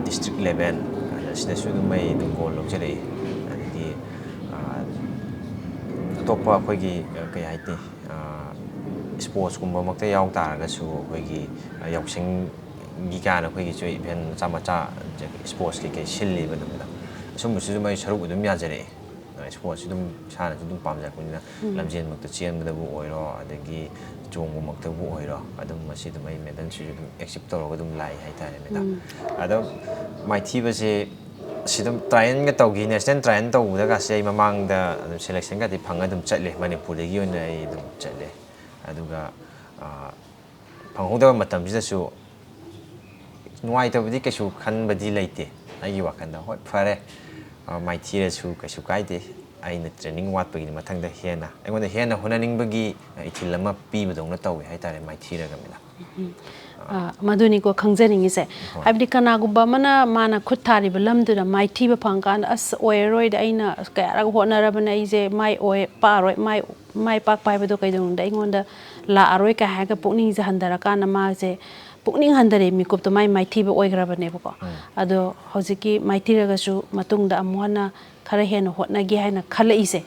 ꯗꯤꯁꯇ꯭ꯔꯤꯛ ꯂꯦꯚꯦꯜ ꯑꯁꯤꯗꯁꯨ ꯑꯗꯨꯝ ꯑꯩ ꯑꯗꯨꯝ ꯒꯣꯜ ꯂꯧꯖꯔꯛꯏ ꯑꯗꯒꯤ ꯑꯇꯣꯞꯄ ꯑꯩꯈꯣꯏꯒꯤ ꯀꯩ ꯍꯥꯏꯅꯤ ꯁ꯭ꯄꯣꯔꯠꯁꯀꯨꯝꯕꯃꯛꯇ ꯌꯥꯎ ꯇꯥꯔꯒꯁꯨ ꯑꯩꯈꯣꯏꯒꯤ ꯌꯥꯎꯁꯪꯒꯤ ꯀꯥꯏꯅ ꯑꯩꯈꯣꯏꯒꯤꯁꯨ ꯏꯚꯦꯟ ꯃꯆꯥ ꯁ꯭ꯄꯣꯔꯠꯁ ꯀꯩꯀꯩ ꯁꯤꯜꯂꯤꯕ ꯑꯗꯨꯝꯕꯗ ꯑꯁꯨꯝꯕꯁꯤꯁꯨ ꯑꯩ ꯁꯔꯨꯛ ꯑꯗꯨꯝ ꯌꯥꯖꯔꯛꯑꯦ ꯁ꯭ꯄꯣꯔꯠꯁꯤ ꯑꯗꯨꯝ ꯏꯁꯥꯅꯁꯨ ꯑꯗꯨꯝ ꯄꯥꯝꯖꯔꯛꯄꯅꯤꯅ ꯂꯝꯖꯦꯟꯃꯛꯇ ꯆꯦꯟꯕꯗꯕꯨ ꯑꯣꯏꯔꯣ ꯑꯗꯒꯤ ꯆꯣꯡꯕꯃꯛꯇꯕꯨ ꯑꯣꯏꯔో ꯑꯗꯨꯝ ꯃꯁꯤ ꯑꯗꯨꯝ ꯑꯩ ꯃꯦꯗꯜꯁꯤꯁꯨ ꯑꯗꯨꯝ ꯑꯦꯆꯤꯞ ꯇꯧꯔꯒ ꯑꯗꯨꯝ ꯂꯥꯛꯏ ꯍꯥꯏꯇꯥꯔꯦ ꯃꯦꯗꯥꯝ ꯑꯗꯣ ꯃꯥꯏꯊꯤꯕꯁꯦ ꯁꯤ ꯑꯗꯨꯝ ꯇ꯭ꯔꯥꯏꯌꯦꯜꯒ ꯇꯧꯈꯤ ꯅꯦꯁꯅꯦꯜ ꯇ꯭ꯔꯥꯏꯌꯦꯜ ꯇꯧꯕꯗꯒꯁꯦ ꯑꯩ ꯃꯃꯥꯡꯗ ꯑꯗꯨꯝ ꯁꯦꯂꯦꯛꯁꯟꯒꯗꯤ ꯐꯪꯉ ꯑꯗꯨꯝ ꯆꯠꯂꯦ ꯃꯅꯤꯄꯨꯔꯗꯒꯤ ꯑꯣꯏꯅ ꯑꯩ ꯑꯗꯨꯝ ꯆꯠꯂꯦ ꯑꯗꯨꯒ ꯐꯪꯍꯧꯗꯕ ꯃꯇꯝꯁꯤꯗꯁꯨ ꯅꯨꯡꯉꯥꯏꯇꯕꯗꯤ ꯀꯩꯁꯨ ꯈꯟꯕꯗꯤ ꯂꯩꯇꯦ ꯑꯩꯒꯤ ꯋꯥꯈꯜꯗ ꯍꯣꯏ ꯐꯔꯦ ꯃꯥꯏꯊꯤꯔꯁꯨ ꯀꯩꯁꯨ ꯀꯥꯏꯗꯦ ꯑꯩꯅ ꯇ꯭ꯔꯦꯅꯤꯡ ꯋꯥꯠꯄꯒꯤनि ꯃꯊꯪꯗ ꯑꯩꯉꯣꯟꯗ ꯍꯦꯟꯅ ꯍꯣꯠꯅꯅꯤꯡꯕꯒꯤ ꯏꯊꯤꯜ ꯑꯃ ꯄꯤꯕꯗꯧꯅ ꯇꯧꯋꯦ ꯍꯥꯏꯇꯥꯔꯦ ꯃꯥꯏꯊꯤꯔꯒ ꯃꯦꯗꯥꯝ ꯃꯗꯨꯅꯤꯀꯣ ꯈꯪꯖꯅꯤꯡꯉꯤꯁꯦ ꯍꯥꯏꯕꯗꯤ ꯀꯅꯥꯒꯨꯝꯕ ꯑꯃꯅ ꯃꯥꯅ ꯈꯨꯠ ꯊꯥꯔꯤꯕ ꯂꯝꯗꯨꯗ ꯃꯥꯏꯊꯤꯕ ꯐꯪꯀꯥꯟꯗ ꯑꯁ ꯑꯣꯏꯔꯔꯣꯏꯗ ꯑꯩꯅ ꯀꯌꯥꯔꯛ ꯍꯣꯠꯅꯔꯕꯅ ꯑꯩꯁꯦ ꯄꯥꯔꯣꯏ ꯃꯥꯏ ꯄꯥꯛꯄ ꯍꯥꯏꯕꯗꯣ ꯀꯩꯗꯧꯅꯨꯡꯗ ꯑꯩꯉꯣꯟꯗ ꯂꯥꯛꯑꯔꯣꯏ ꯀꯥꯏ ꯍꯥꯏꯔꯒ ꯄꯨꯛꯅꯤꯡꯁꯦ ꯍꯟꯊꯔꯀꯥꯟꯗ ꯃꯥꯁꯦ pukning handare mi kup to mai thiba oigrabane bako ado hojiki maithiragasu matungda amuana khara hena hotna gi haina khala ise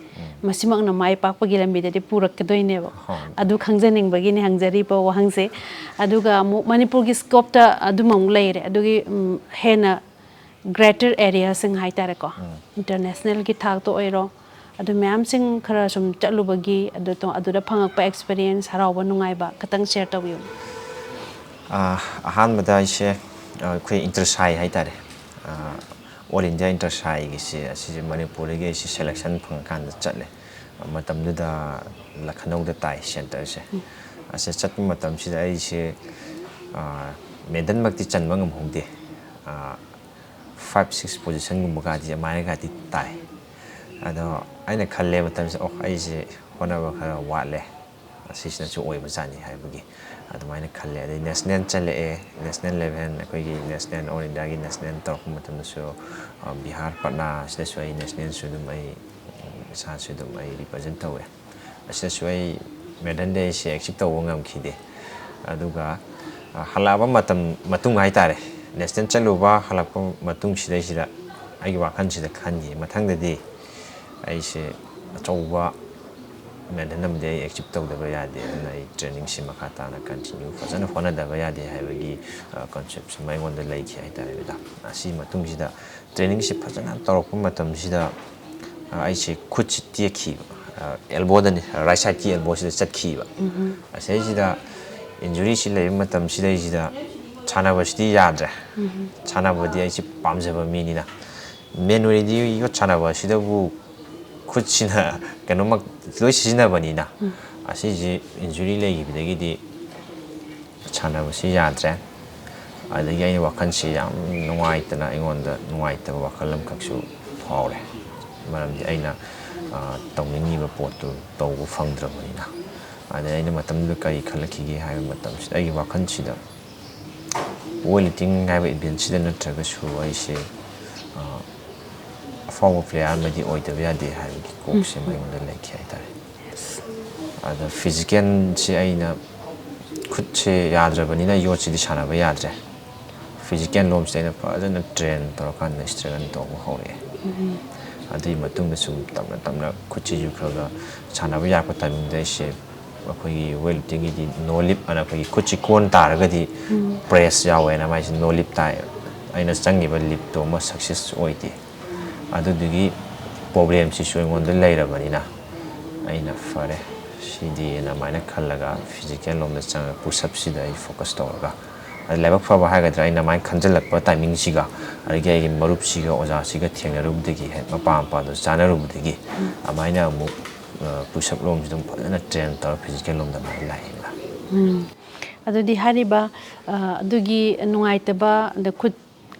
masimak na mai pak pagi lambi de purak kedoine ba adu khangjaning bagi ni hangjari pa wahangse aduga amu manipur gi scope ta adu mam leire adugi hena greater area sing hai tare ko international gi thak to oiro adu myam sing khara sum chalu bagi adu to adu da phangak pa experience harawa nungai ba katang share tawiu ahan mada ise khoi interest hai tare all India intersai gi si Manipur gi si selection phang kan chatle matam da Lakhnau da tai center se ase chat matam si ai se medan makti chanwa ngam hongde 5-6 position gum ga di mai ga di tai ado aina khalle matam se oh ai se hona ba khara wale asisna chu oi ba jani hai bugi ado mai khalle ade national chale national level koi gi national all India gi national tor matam so Bihar Patna se so ai national su dum ai sa su dum ai represent tawe ase so ai medan de se accept taw ngam khide aduga halaba matung hai tare national chaluba halapa matung sida ai wakan sida khani mathang de ai se achouba medan nam de accept taw da ba ya de nai training si makata na continue fazana fona da ba ya de hai bagi concept mai ngon da lai khai tare da asi matung sida training si fazana torok matam sida ai se khuchi tie khi elbow da right side ki elbow sida chat khi ba ase sida injury si le matam sida sida chana ba sti ya dra chana ba di ai si pamje ba mi ni na manually di yo chana ba sida bu khuchina kano mak loi sina ba ni na ase ji injury le gi bidagi di chana ba si ya dra adagi ai wakan si yam nuai tana ingon da nuai ta wakalam kaksu phawre maram di aina tawningi ba pot tu taw phangdra mani na ade aina matam du kai khalaki gi hai matam si ai wakan si da weighting ngai ba ibin si da na traga su ai se former player ma di oi da ya de hai ki kok se mai ngon da lai khai tare ada physical si aina khut se yadra bani na yo chi di sana ba yadra physical lom se na fazana train to kan na strength to hore adi matung da sum tamna khuchi ju khaga chana ba yak pa timing da se akhoi weighting gi no lip ana khoi khuchi kon tar ga di press yawe na mai no lip tai aina changi ba lip to ma success oiti adu digi problem si so ngon da leira bani na aina fare sidi na mai na khallaga physical lom da chang push up si da focus to ga level for ha ga dra ina mai khanjalak pa timing siga ari ge marup siga oja siga thengna rub degi he mapa pa do chana rub degi amaina mu push up lom jum na train to physical lom da mai lai la adu di hari ba adugi nungai te ba da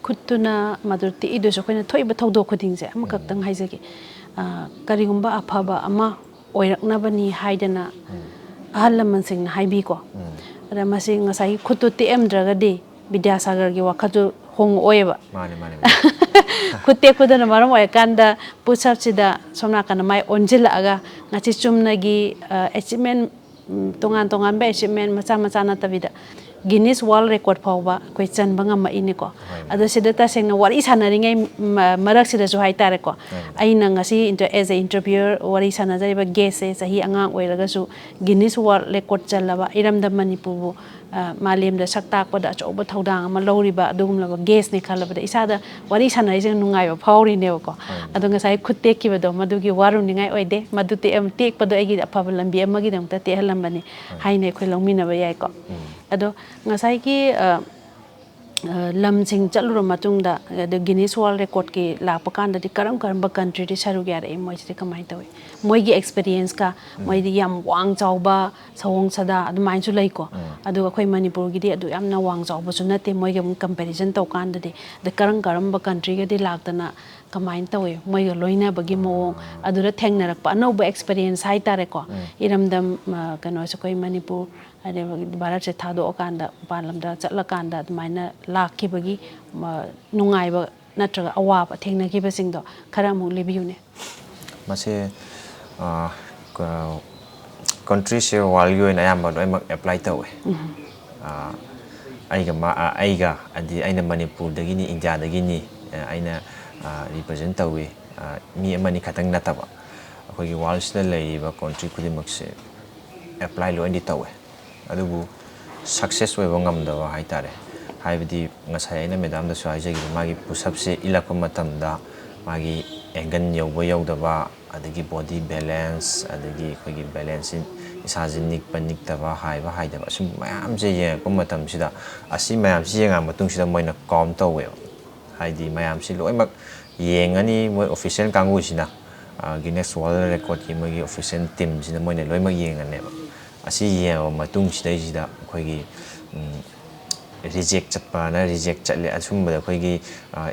khutuna madurti idu so koina thoi ba thodo khuding je am kak tang haije ki karigumba aphaba ama oirakna bani haidana ahalaman sing na haibi ko ada masih ngasai khutu TM draga de Bidyasagar gi wakhaju hong oeba mane khutte khudana maram oy kanda push-up sida somna kana mai onjila aga ngachi chumna gi achievement tongan ba achievement macha na tabida Guinness World Record phawba question banga ma ini ko ado sida ta sengna wari sanaringai marak sida jo hai tare ko aina ngasi as a interviewer wari sanajai ba guest e sahi angang oiraga su Guinness World Record chalaba iramda Manipur malim da sakta ko da choba thodang ma loriba adugum laba guest ne khalaba da isada wari sanai jeng nungai ba phawri ne ko ado ngasai khutte ki ba do madugi waru ningai oide madu te am tek pa do egi da phaba lambi amagi dam ta te halambani haine khoi longmina ba yai ko ado ngasai ki lam sing chalura matungda the Guinness World Record ki lakpa kan da di karam ba country di saru gyara e moi se kamai tawe moi gi experience ka moi di yam wang chawba sawong sada adu main chu lai ko adu khoi Manipur gi di adu yam na wang chawba chu nate moi gi comparison taw kan da di the karam ba country ga di laktana kamai tawe moi ga loina bagi mo adu ra thengna rak pa no ba experience hai tare ko iramdam kano so khoi Manipur ade Bharat se thado okanda palamda chatlakanda maina lakhi bagi nungai ba natraga awaba thengna ki basing do khara mu lebiu ne mase country se walyo na yam ba apply tawe aiga adi aina Manipur dagini India dagini aina represent tawi mi amani khatang nataba akhoi world sida leiba country kudimakse apply lo indi tawe adubu success we bangam da hai tare haibadi ngasai aina madam da swai jagi magi push up se ilakpa matamda magi engan yoba yodaba adagi body balance adagi khoi balance isaji panik taba haiba haidaba sum mayam je ye ko matam sida asi mayam si yenga matung sida moina kom tawe haidi mayam si loimak yengani moi official kangu sina Guinness World Record ki moi official team sina moina loimak yengane asi ye matung sida sida khoi reject chatpa na reject chatle asum ba khoi gi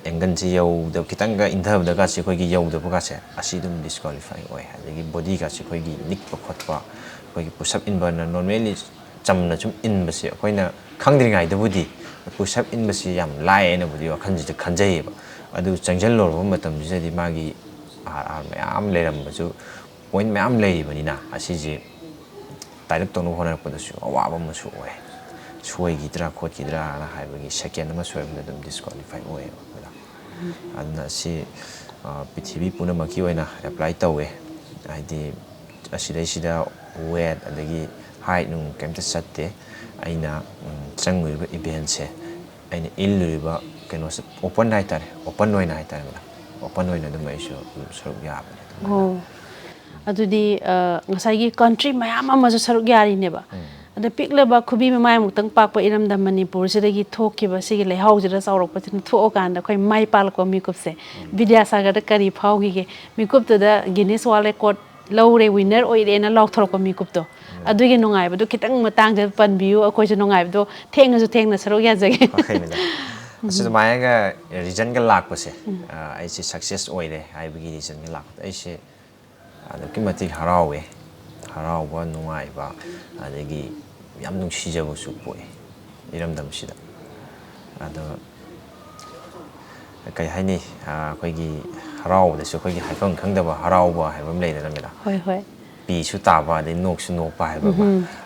engan si yau da kitanga indha da ga si khoi gi yau da ba se asi dum disqualify oi adagi body ga si khoi gi nik pa khotpa push up in bana normally chamna chum in basi koina khangdringai da budi push up in basi yam lai na budi wakhan ji khanjai ba adu changjal lor ba matam ji di magi mayam leram basu point mayam lei bani na asi ji direct tonu honar pa da su awa ba ma su oi suai gi dra khot gi dra na hai ba gi second ma suai ba dum disqualify oi ba adna si ptv puna maki oina apply tawe aidi asida sida weight adagi height nung kemta satte aina changui event se aina illuba keno open night tare open noina hai tare open noina dum aiso saruk ya oh adudi ngasai gi country mayam ama jo saruk yari ne ba ada pikleba khubi mai mutang pakpa iram da Manipur sidagi thokiba sigi lehau jira saurok patin tho kanda khoi mai pal ko mikup se Bidyasagar da kari phaugi ge mikup da Guinness World Record laure winner oire na lok thorok mikup to adugi nungai badu kitang matang da panbiu akoi ju nungai badu thengna sarok ya jage asidu maiga region ga lak pase ai si success oire ai bigi region ga lak ai se adaki mati harawe harawa nungai ba adagi yam nung sijabo su poi iram dam sida ado kai haini khoi gi harau da su khoi gi haifang khangdaba harau ba haibam leida na meda hoi hoi pi su ta ba de nok su nok ba haiba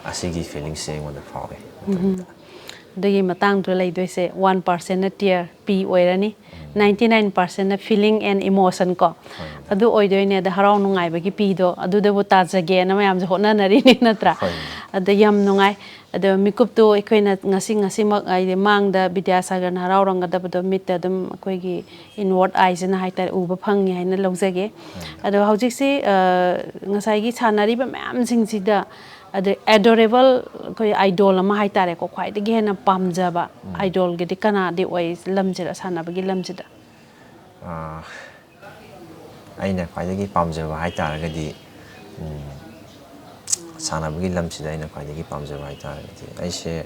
asigi feeling se ngon da phawe dagi matang to leidoi se 1% na tear pi oirani 99% na feeling and emotion ko adu oidoi ne da harau nungai ba gi pi do adu da bu ta jage na mayam je hotna nari ni natra ada yam nungai ada mikup to ikoina ngasi mak ai mang da Bidyasagar na harau rang da bu mit da dum koi gi inward eyes na haitar uba phangi haina lawjage ada hojik si ngasai gi chanari ba mayam sing si da ada adorable koi idol ma haitare ko khwai de hena pamjaba idol ge de kana de oi lamjira sana ba gi lamjida aina khwai de gi pamjaba haitare ga di sana ba gi lamsida aina khwai de gi pamjaba haitare ga di aise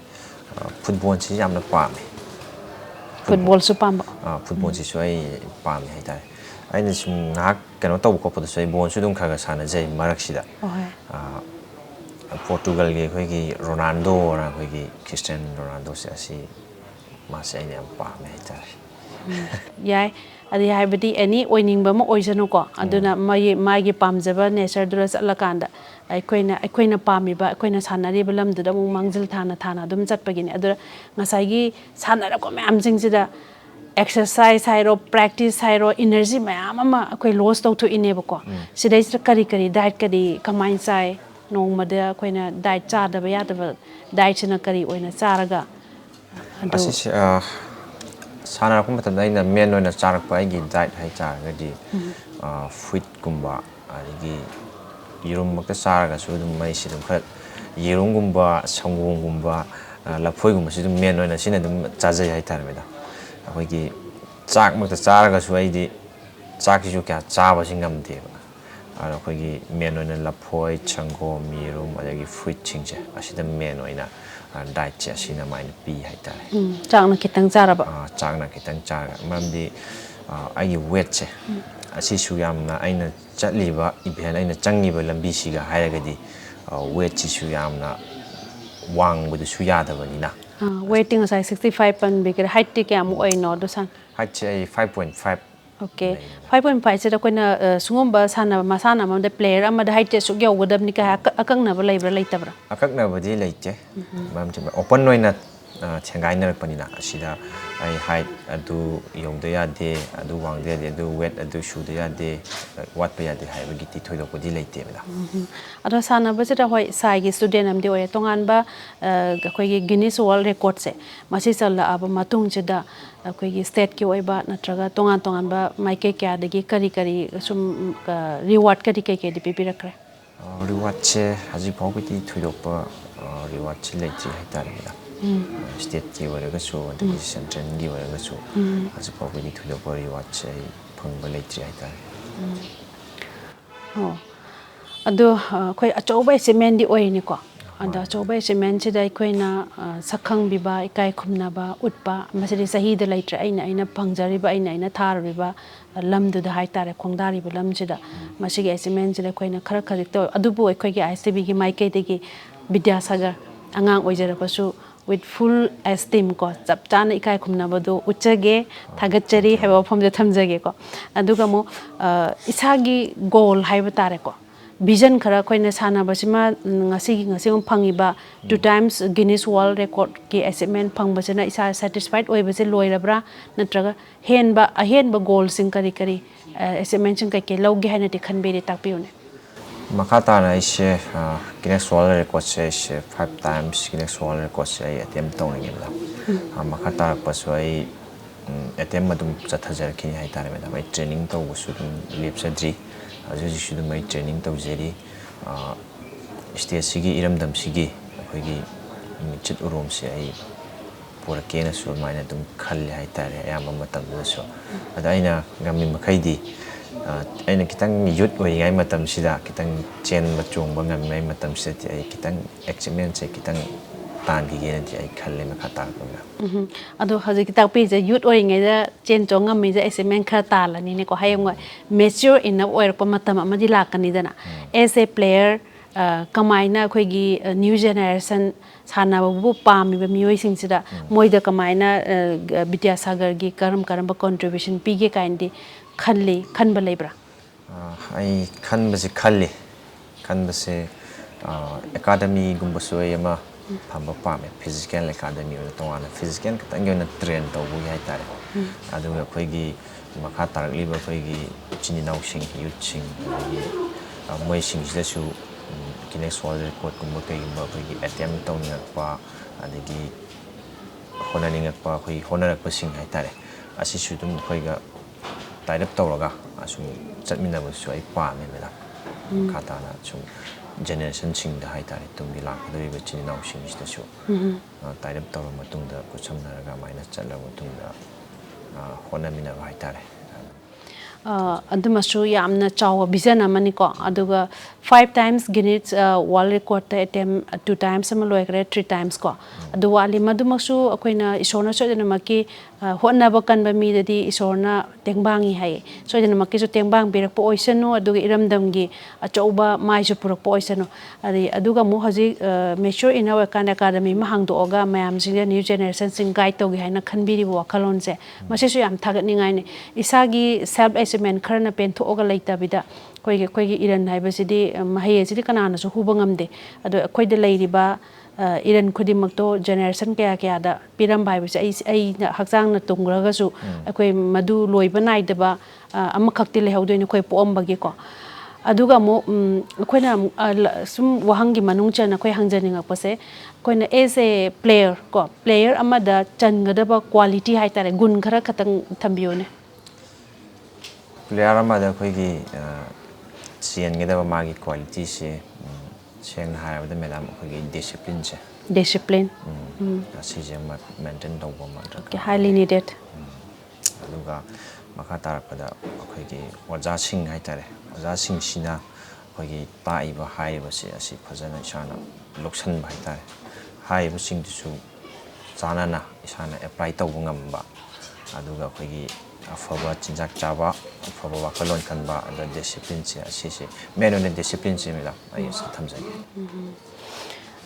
football si yamna pame football su pamba football si so ai pame haitare aina sum ngak kano taw ko pa so ai bon su dum khaga sana jai marak sida Portugal ge khoi gi Ronaldo ra khoi gi Cristiano Ronaldo se asi ma se ai am pa me tare yai adi haibadi any oining ba ma oijano ko aduna mai gi pamjaba nature dura chatla kanda aikoina pami ba aikoina sanari balam du da mu mangjil thana dum chatpagini adura ngasai gi sanara ko mayam jingsida exercise hairo practice hairo energy mayam ama akoi loss to to ineba ko sidai kari diet kari kamain sai nongmada akoina diet chadaba yadaba diet china kari oina charaga asi sana ko matam aina men oina charak pa ai gi diet hai charaga di fruit kumba adigi yirum makta charaga su dum mai sidum khar yirum gumba sangong gumba lafoi gumba sidum men oina sina dum chajai hai tar meda akoi gi chak makta charaga su ai di chak ju kya chaba singam de ara khoi gi men oina lafoi chango mirum adagi fruit chingje asida men oina diet che asina main pi hai tare chakna kitang charaba chakna kitang charaga mamdi ai weight che asi su yamna aina chatliba ibhen aina changiba lambi siga hairaga di weight chi su yamna wang bu su ya da bani na weighting sai 65 pan bigger height ti kya mu oi no do san height che 5.5 okay 5.5 se da koina sungomba sana masana ma da player ama da height su gyaw godam ni ka akang na ba leibra leitabra akak na ba di leite mam che open noina ꯊꯦꯡꯒꯥꯏꯅꯔꯛꯄꯅꯤꯅ ꯑꯁꯤꯗ ꯑꯩ ꯍꯥꯏꯠ ꯑꯗꯨ ꯌꯧꯗ ꯌꯥꯗꯦ ꯑꯗꯨ ꯋꯥꯡꯗ ꯌꯥꯗꯦ ꯑꯗꯨ weight ꯑꯗꯨ ꯁꯨꯗ ꯌꯥꯗꯦ ꯋꯥꯠꯄ ꯌꯥꯗꯦ ꯍꯥꯏꯕꯒꯤꯗꯤ ꯊꯣꯏꯗꯣꯛꯄꯗꯤ ꯂꯩꯇꯦ ꯃꯦꯗꯥꯝ ꯑꯗꯣ ꯁꯥꯟꯅꯕꯁꯤꯗ ꯍꯣꯏ ꯁꯥꯏꯒꯤ ꯁ꯭ꯇꯨꯗꯦꯟ ꯑꯃꯗꯤ ꯑꯣꯏꯔꯦ ꯇꯣꯉꯥꯟꯕ ꯑꯩꯈꯣꯏꯒꯤ ꯒꯤꯅꯤꯁ ꯋꯥꯔꯜ ꯔꯦꯀꯣꯔꯗꯁꯦ ꯃꯁꯤ ꯆꯜꯂꯛꯑꯕ ꯃꯇꯨꯡꯁꯤꯗ ꯑꯩꯈꯣꯏꯒꯤ ꯁ꯭ꯇꯦꯠꯀꯤ ꯑꯣꯏꯕ ꯅꯠꯇ꯭ꯔꯒ ꯇꯣꯉꯥꯟ ꯇꯣꯉꯥꯟꯕ ꯃꯥꯏꯀꯩ ꯀꯌꯥꯗꯒꯤ ꯀꯔꯤ ꯀꯔꯤ ꯁꯨꯝ ꯔꯤꯋꯥꯔꯗ ꯀꯔꯤ ꯀꯩꯗꯤ ꯄꯤꯕꯤꯔꯛꯈ꯭ꯔꯦ ꯔꯤꯋꯥꯔꯗꯁꯦ ꯍꯧꯖꯤꯛ ꯐꯥꯎꯕꯗꯤ ꯊꯣꯏꯗꯣꯛꯄ ꯔꯤꯋꯥꯔꯗꯁꯤ ꯂꯩꯇ꯭ꯔꯤ ꯍꯥꯏꯇꯥꯔꯦ ꯃꯦꯗꯥꯝ ꯁ꯭ꯇꯦꯠꯀꯤ ꯑꯣꯏꯔꯒꯁꯨ ꯑꯗꯒꯤ ꯁꯦꯟꯇ꯭ꯔꯦꯜꯒꯤ ꯑꯣꯏꯔꯒꯁꯨ ꯍꯧꯖꯤꯛ ꯐꯥꯎꯕꯗꯤ ꯊꯣꯏꯗꯣꯛꯄ ꯔꯤꯋꯥꯔꯗꯁꯦ ꯑꯩ ꯐꯪꯕ ꯂꯩꯇ꯭ꯔꯤ ꯍꯥꯏꯇꯥꯔꯦ ꯑꯣ ꯑꯗꯣ ꯑꯩꯈꯣꯏ ꯑꯆꯧꯕ ꯑꯦꯆꯤꯞꯃꯦꯟꯗꯤ ꯑꯣꯏꯅꯤꯀꯣ ꯑꯗ ꯑꯆꯧꯕ ꯑꯦꯆꯤꯞꯃꯦꯟꯁꯤꯗ ꯑꯩꯈꯣꯏꯅ ꯁꯛꯈꯪꯕꯤꯕ ꯏꯀꯥꯏ ꯈꯨꯝꯅꯕ ꯎꯠꯄ ꯃꯁꯤꯗꯤ ꯆꯍꯤꯗ ꯂꯩꯇ꯭ꯔꯦ ꯑꯩꯅ ꯐꯪꯖꯔꯤꯕ ꯑꯩꯅ ꯊꯥꯔꯨꯔꯤꯕ ꯂꯝꯗꯨꯗ ꯍꯥꯏꯇꯥꯔꯦ ꯈꯣꯡꯗꯥꯔꯤꯕ ꯂꯝꯁꯤꯗ ꯃꯁꯤꯒꯤ ꯑꯦꯆꯤꯞꯃꯦꯟꯁꯤꯗ ꯑꯩꯈꯣꯏꯅ ꯈꯔ ꯈꯖꯤꯛ ꯇꯧ ꯑꯗꯨꯕꯨ ꯑꯩꯈꯣꯏꯒꯤ ꯑꯥꯏ ꯑꯦꯁ ꯇꯤ ꯚꯤꯒꯤ ꯃꯥꯏꯀꯩꯗꯒꯤ ꯕꯤꯗ꯭ꯌꯥꯁꯥꯒꯔ ꯑꯉꯥꯡ ꯑꯣꯏꯖꯔꯕꯁꯨ ꯋꯤꯠ ꯐꯨꯜ ꯑꯦꯁꯇꯤꯝ ꯀꯣ ꯆꯞ ꯆꯥꯅ ꯏꯀꯥꯏ ꯈꯨꯝꯅꯕꯗꯣ ꯎꯠꯆꯒꯦ ꯊꯥꯒꯠꯆꯔꯤ ꯍꯥꯏꯕ ꯋꯥꯐꯝꯁꯦ ꯊꯝꯖꯒꯦꯀꯣ ꯑꯗꯨꯒ ꯑꯃꯨꯛ ꯏꯁꯥꯒꯤ ꯒꯣꯜ ꯍꯥꯏꯕ ꯇꯥꯔꯦꯀꯣ ꯚꯤꯖꯟ ꯈꯔ ꯑꯩꯈꯣꯏꯅ ꯁꯥꯟꯅꯕꯁꯤꯃ ꯉꯁꯤꯒꯨꯝ ꯐꯪꯉꯤꯕ 2 times ꯒꯤꯅꯤꯁ ꯋꯥꯔꯜ ꯔꯦꯀꯣꯔꯗꯀꯤ ꯑꯦꯆꯤꯞꯃꯦꯟ ꯐꯪꯕꯁꯤꯅ ꯏꯁꯥ ꯁꯦꯇꯤꯁꯐꯥꯏꯠ ꯑꯣꯏꯕꯁꯦ ꯂꯣꯏꯔꯕ꯭ꯔꯥ ꯅꯠꯇ꯭ꯔꯒ ꯑꯍꯦꯟꯕ ꯒꯣꯜꯁꯤꯡ ꯀꯔꯤ ꯑꯦꯆꯤꯞꯃꯦꯟꯁꯤꯡ ꯀꯩꯀꯩ ꯂꯧꯒꯦ ꯍꯥꯏꯅꯗꯤ ꯈꯟꯕꯤꯔꯤ ꯇꯥꯛꯄꯤꯌꯨꯅꯦ ꯃꯈꯥ ꯇꯥꯅ ꯑꯩꯁꯦ ꯒꯤꯅꯦꯁ ꯋꯥꯔꯜ ꯔꯦꯀꯣꯔꯗꯁꯦ ꯑꯩꯁꯦ 5 times ꯒꯤꯅꯦꯁ ꯋꯥꯔꯜ ꯔꯦꯀꯣꯔꯗꯁꯦ ꯑꯩ ꯑꯦꯇꯦꯝ ꯇꯧꯅꯤꯡꯉꯦ ꯃꯦꯗꯥꯝ ꯃꯈꯥ ꯇꯥꯔꯛꯄꯁꯨ ꯑꯩ ꯑꯦꯇꯦꯝ ꯑꯗꯨꯝ ꯆꯠꯊꯖꯔꯛꯈꯤꯅꯤ ꯍꯥꯏꯇꯥꯔꯦ ꯃꯦꯗꯥꯝ ꯑꯩ ꯇ꯭ꯔꯦꯅꯤꯡ ꯇꯧꯕꯁꯨ ꯑꯗꯨꯝ ꯂꯦꯞꯆꯗ꯭ꯔꯤ ꯍꯧꯖꯤꯛꯁꯨ ꯑꯗꯨꯝ ꯑꯩ ꯇ꯭ꯔꯦꯅꯤꯡ ꯇꯧꯖꯔꯤ ꯁ꯭ꯇꯦꯠꯁꯤꯒꯤ ꯏꯔꯝꯗꯝꯁꯤꯒꯤ ꯑꯩꯈꯣꯏꯒꯤ ꯃꯤꯡꯆꯠ ꯎꯔꯣꯡꯁꯦ ꯑꯩ ꯄꯨꯔꯛꯀꯦꯅꯁꯨ ꯑꯗꯨꯃꯥꯏꯅ ꯑꯗꯨꯝ ꯈꯜꯂꯦ ꯍꯥꯏꯇꯥꯔꯦ ꯑꯌꯥꯝꯕ ꯃꯇꯝꯗꯁꯨ ꯑꯗ ꯑꯩꯅ ꯉꯝꯃꯤ ꯃꯈꯩꯗꯤ ꯑꯩꯅ ꯈꯤꯇꯪ ꯌꯨꯠ ꯑꯣꯏꯔꯤꯉꯩ ꯃꯇꯝꯁꯤꯗ ꯈꯤꯇꯪ ꯆꯦꯟꯕ ꯆꯣꯡꯕ ꯉꯝꯃꯤꯉꯩ ꯃꯇꯝꯁꯤꯗꯗꯤ ꯑꯩ ꯈꯤꯇꯪ ꯑꯦꯆꯤꯞꯃꯦꯟꯁꯦ ꯈꯤꯇꯪ ꯇꯥꯟꯈꯤꯒꯦꯅꯗꯤ ꯑꯩ ꯈꯜꯂꯦ ꯃꯈꯥ ꯇꯥꯔꯛꯄꯗ ꯑꯗꯣ ꯍꯧꯖꯤꯛꯀꯤ ꯇꯥꯛꯄꯤꯔꯤꯁꯦ ꯌꯨꯠ ꯑꯣꯏꯔꯤꯉꯩꯗ ꯆꯦꯟ ꯆꯣꯡ ꯉꯝꯃꯤꯁꯦ ꯑꯦꯆꯤꯞꯃꯦꯟ ꯈꯔ ꯇꯥꯜꯂꯅꯤꯅꯦꯀꯣ ꯍꯌꯦꯡꯋꯥꯏ ꯃꯦꯆ꯭ꯌꯣꯔ ꯏꯅꯞ ꯑꯣꯏꯔꯛꯄ ꯃꯇꯝ ꯑꯃꯗꯤ ꯂꯥꯛꯀꯅꯤꯗꯅ ꯑꯦꯁ ꯑꯦ ꯄ꯭ꯂꯦꯌꯔ ꯀꯃꯥꯏꯅ ꯑꯩꯈꯣꯏꯒꯤ ꯅ꯭ꯌꯨ ꯖꯦꯅꯦꯔꯦꯁꯟ ꯁꯥꯟꯅꯕꯕꯨ ꯄꯥꯝꯃꯤꯕ ꯃꯤꯑꯣꯏꯁꯤꯡꯁꯤꯗ ꯃꯣꯏꯗ ꯀꯃꯥꯏꯅ ꯕꯤꯗ꯭ꯌꯥꯁꯥꯒꯔꯒꯤ ꯀꯔꯝꯕ ꯀꯣꯟꯇ꯭ꯔꯤꯕ꯭ꯌꯨꯁꯟ ꯄꯤꯒꯦ ꯀꯥꯏꯅꯗꯤ ꯈꯟꯕ ꯂꯩꯕ꯭ꯔꯥ ꯑꯩ ꯈꯟꯕꯁꯦ ꯑꯦꯀꯥꯗꯃꯤꯒꯨꯝꯕꯁꯨ ꯑꯩ ꯑꯃ ꯊꯝꯕ ꯄꯥꯝꯃꯦ ꯐꯤꯖꯤꯀꯦꯜ ꯑꯦꯀꯥꯗꯃꯤ ꯑꯣꯏꯅ ꯇꯣꯉꯥꯟꯅ ꯐꯤꯖꯤꯀꯦꯜ ꯈꯛꯇꯪꯒꯤ ꯑꯣꯏꯅ ꯇ꯭ꯔꯦꯟ ꯇꯧꯕꯒꯤ ꯍꯥꯏꯇꯥꯔꯦ ꯑꯗꯨꯒ ꯑꯩꯈꯣꯏꯒꯤ ꯃꯈꯥ ꯇꯥꯔꯛꯂꯤꯕ ꯑꯩꯈꯣꯏꯒꯤ ꯏꯆꯤꯟ ꯏꯅꯥꯎꯁꯤꯡ ꯌꯨꯠꯁꯤꯡ ꯑꯗꯒꯤ ꯃꯣꯏꯁꯤꯡꯁꯤꯗꯁꯨ ꯒꯤꯅꯦꯁ ꯋꯥꯔꯜ ꯔꯦꯀꯣꯔꯗꯀꯨꯝꯕ ꯀꯩꯒꯨꯝꯕ ꯑꯩꯈꯣꯏꯒꯤ ꯑꯦꯇꯦꯝ ꯇꯧꯅꯤꯡꯉꯛꯄ ꯑꯗꯒꯤ ꯍꯣꯠꯅꯅꯤꯡꯉꯛꯄ ꯑꯩꯈꯣꯏꯒꯤ ꯍꯣꯠꯅꯔꯛꯄꯁꯤꯡ ꯍꯥꯏꯇꯥꯔꯦ ꯑꯁꯤꯁꯨ ꯑꯗꯨꯝ ꯑꯩꯈꯣꯏꯒ ꯇꯥꯏꯠ ꯑꯞ ꯇꯧꯔꯒ ꯑꯁꯨꯝ ꯆꯠꯃꯤꯟꯅꯕꯁꯨ ꯑꯩ ꯄꯥꯝꯃꯦ ꯃꯦꯗꯥꯝ ꯃꯈꯥ ꯇꯥꯅ ꯁꯨꯝ ꯖꯦꯅꯦꯔꯦꯁꯟꯁꯤꯡꯗ ꯍꯥꯏꯇꯥꯔꯦ ꯇꯨꯡꯒꯤ ꯂꯥꯛꯀꯗꯧꯔꯤꯕ ꯏꯆꯤꯟ ꯏꯅꯥꯎꯁꯤꯡꯁꯤꯗꯁꯨ ꯇꯥꯏꯠ ꯑꯞ ꯇꯧꯔꯕ ꯃꯇꯨꯡꯗ ꯈꯨꯠꯁꯝꯅꯔꯒ ꯑꯗꯨꯃꯥꯏꯅ ꯆꯠꯂꯕ ꯃꯇꯨꯡꯗ ꯍꯣꯠꯅꯃꯤꯟꯅꯕ ꯍꯥꯏꯇꯥꯔꯦ ꯑꯗꯨꯃꯁꯨ ꯌꯥꯝꯅ ꯆꯥꯎꯕ ꯚꯤꯖꯟ ꯑꯃꯅꯤꯀꯣ ꯑꯗꯨꯒ 5 times Guinness world ꯔꯦꯀꯣꯔꯗꯇ attempt 2 times ꯑꯃ ꯂꯣꯏꯈ꯭ꯔꯦ 3 times ꯀꯣ ꯑꯗꯨ ꯋꯥꯠꯂꯤ ꯃꯗꯨꯃꯛꯁꯨ ꯑꯩꯈꯣꯏꯅ ꯏꯁꯣꯔꯅ ꯁꯣꯏꯗꯅꯃꯛꯀꯤ ꯍꯣꯠꯅꯕ ꯀꯟꯕ ꯃꯤꯗꯗꯤ ꯏꯁꯣꯔꯅ ꯇꯦꯡꯕꯥꯡꯉꯤ ꯍꯥꯏꯌꯦ ꯁꯣꯏꯗꯅꯃꯛꯀꯤꯁꯨ ꯇꯦꯡꯕꯥꯡ ꯄꯤꯔꯛꯄ ꯑꯣꯏꯁꯅꯨ ꯑꯗꯨꯒ ꯏꯔꯝꯗꯝꯒꯤ ꯑꯆꯧꯕ ꯃꯥꯏꯁꯨ ꯄꯨꯔꯛꯄ ꯑꯣꯏꯁꯅꯨ ꯑꯗꯨꯒ ꯑꯃꯨꯛ ꯍꯧꯖꯤꯛ ꯃꯦꯆ꯭ꯌꯣꯔ ꯏꯟ ꯑꯣꯏꯔꯀꯥꯟꯗ ꯑꯦꯀꯥꯗꯃꯤ ꯑꯃ ꯍꯥꯡꯗꯣꯛꯑꯒ ꯃꯌꯥꯝꯁꯤꯡꯁꯦ ꯅ꯭ꯌꯨ ꯖꯦꯅꯦꯔꯦꯁꯟꯁꯤꯡ ꯒꯥꯏꯗ ꯇꯧꯒꯦ ꯍꯥꯏꯅ ꯈꯟꯕꯤꯔꯤꯕ ꯋꯥꯈꯜꯂꯣꯟꯁꯦ ꯃꯁꯤꯁꯨ ꯌꯥꯝ ꯊꯥꯒꯠꯅꯤꯡꯉꯥꯏꯅꯤ ꯏꯁꯥꯒꯤ ꯁꯦꯜꯐ ꯑꯦꯆꯤꯞꯃꯦꯟ ꯈꯔꯅ ꯄꯦꯟꯊꯣꯛꯑꯒ ꯂꯩꯇꯕꯤꯗ ꯑꯩꯈꯣꯏꯒꯤ ꯏꯔꯟ ꯍꯥꯏꯕꯁꯤꯗꯤ ꯃꯍꯩ ꯑꯁꯤꯗꯤ ꯀꯅꯥꯅꯁꯨ ꯍꯨꯕ ꯉꯝꯗꯦ ꯑꯗꯣ ꯑꯩꯈꯣꯏꯗ ꯂꯩꯔꯤꯕ ꯏꯔꯟ ꯈꯨꯗꯤꯡꯃꯛꯇꯣ ꯖꯦꯅꯦꯔꯦꯁꯟ ꯀꯌꯥꯗ ꯄꯤꯔꯝꯕ ꯍꯥꯏꯕꯁꯦ ꯑꯩꯅ ꯍꯛꯆꯥꯡꯅ ꯇꯨꯡꯈ꯭ꯔꯒꯁꯨ ꯑꯩꯈꯣꯏ ꯃꯗꯨ ꯂꯣꯏꯕ ꯅꯥꯏꯗꯕ ꯑꯃꯈꯛꯇꯤ ꯂꯩꯍꯧꯗꯣꯏꯅꯤ ꯑꯩꯈꯣꯏ ꯄꯣꯛꯑꯝꯕꯒꯤꯀꯣ ꯑꯗꯨꯒ ꯑꯃꯨꯛ ꯑꯩꯈꯣꯏꯅ ꯁꯨꯝ ꯋꯥꯍꯪꯒꯤ ꯃꯅꯨꯡ ꯆꯟꯅ ꯑꯩꯈꯣꯏ ꯍꯪꯖꯅꯤꯡꯉꯛꯄꯁꯦ ꯑꯩꯈꯣꯏꯅ ꯑꯦꯁ ꯑꯦ ꯄ꯭ꯂꯦꯌꯔ ꯑꯃꯗ ꯆꯟꯒꯗꯕ ꯀ꯭ꯋꯥꯂꯤꯇꯤ ꯍꯥꯏꯇꯥꯔꯦ ꯒꯨꯟ ꯈꯔ ꯈꯛꯇꯪ ꯊꯝꯕꯤꯌꯨꯅꯦ ꯄ꯭ꯂꯦꯌꯥꯔ ꯑꯃꯗ ꯑꯩꯈꯣꯏꯒꯤ ꯆꯦꯟꯒꯗꯕ ꯃꯥꯒꯤ ꯀ꯭ꯋꯥꯂꯤꯇꯤꯁꯦ ꯁꯦꯡꯅ ꯍꯥꯏꯔꯕꯗ ꯃꯦꯗꯥꯝ ꯑꯩꯈꯣꯏꯒꯤ ꯗꯤꯁꯤꯄ꯭ꯂꯤꯟꯁꯦ ꯗꯤꯁꯤꯄ꯭ꯂꯤꯟ ꯑꯁꯤꯁꯦ ꯑꯃ ꯃꯦꯟꯇꯦꯟ ꯇꯧꯕ ꯑꯃ ꯗꯔꯀꯥꯔ ꯍꯥꯏꯂꯤ ꯑꯣꯏ ꯅꯤꯗꯦꯠ ꯑꯗꯨꯒ ꯃꯈꯥ ꯇꯥꯔꯛꯄꯗ ꯑꯩꯈꯣꯏꯒꯤ ꯑꯣꯖꯥꯁꯤꯡ ꯍꯥꯏꯇꯥꯔꯦ ꯑꯣꯖꯥꯁꯤꯡꯁꯤꯅ ꯑꯩꯈꯣꯏꯒꯤ ꯇꯥꯛꯏꯕ ꯍꯥꯏꯔꯤꯕꯁꯦ ꯑꯁꯤ ꯐꯖꯅ ꯏꯁꯥꯅ ꯂꯧꯁꯤꯟꯕ ꯍꯥꯏꯇꯥꯔꯦ ꯍꯥꯏꯔꯤꯕꯁꯤꯡꯗꯨꯁꯨ ꯆꯥꯟꯅꯅ ꯏꯁꯥꯅ ꯑꯦꯄ꯭ꯂꯥꯏ ꯇꯧꯕ ꯉꯝꯕ ꯑꯗꯨꯒ ꯑꯩꯈꯣꯏꯒꯤ ꯑꯐꯕ ꯆꯤꯟꯖꯥꯛ ꯆꯥꯕ ꯑꯐꯕ ꯋꯥꯈꯜꯂꯣꯟ ꯈꯟꯕ ꯑꯗꯨꯒ ꯗꯤꯁꯤꯄ꯭ꯂꯤꯟꯁꯦ ꯑꯁꯤꯁꯦ ꯃꯦꯟ ꯑꯣꯏꯅ ꯗꯤꯁꯤꯄ꯭ꯂꯤꯟꯁꯦ ꯃꯦꯗꯥꯝ ꯑꯩ ꯑꯁꯤ ꯊꯝꯖꯒꯦ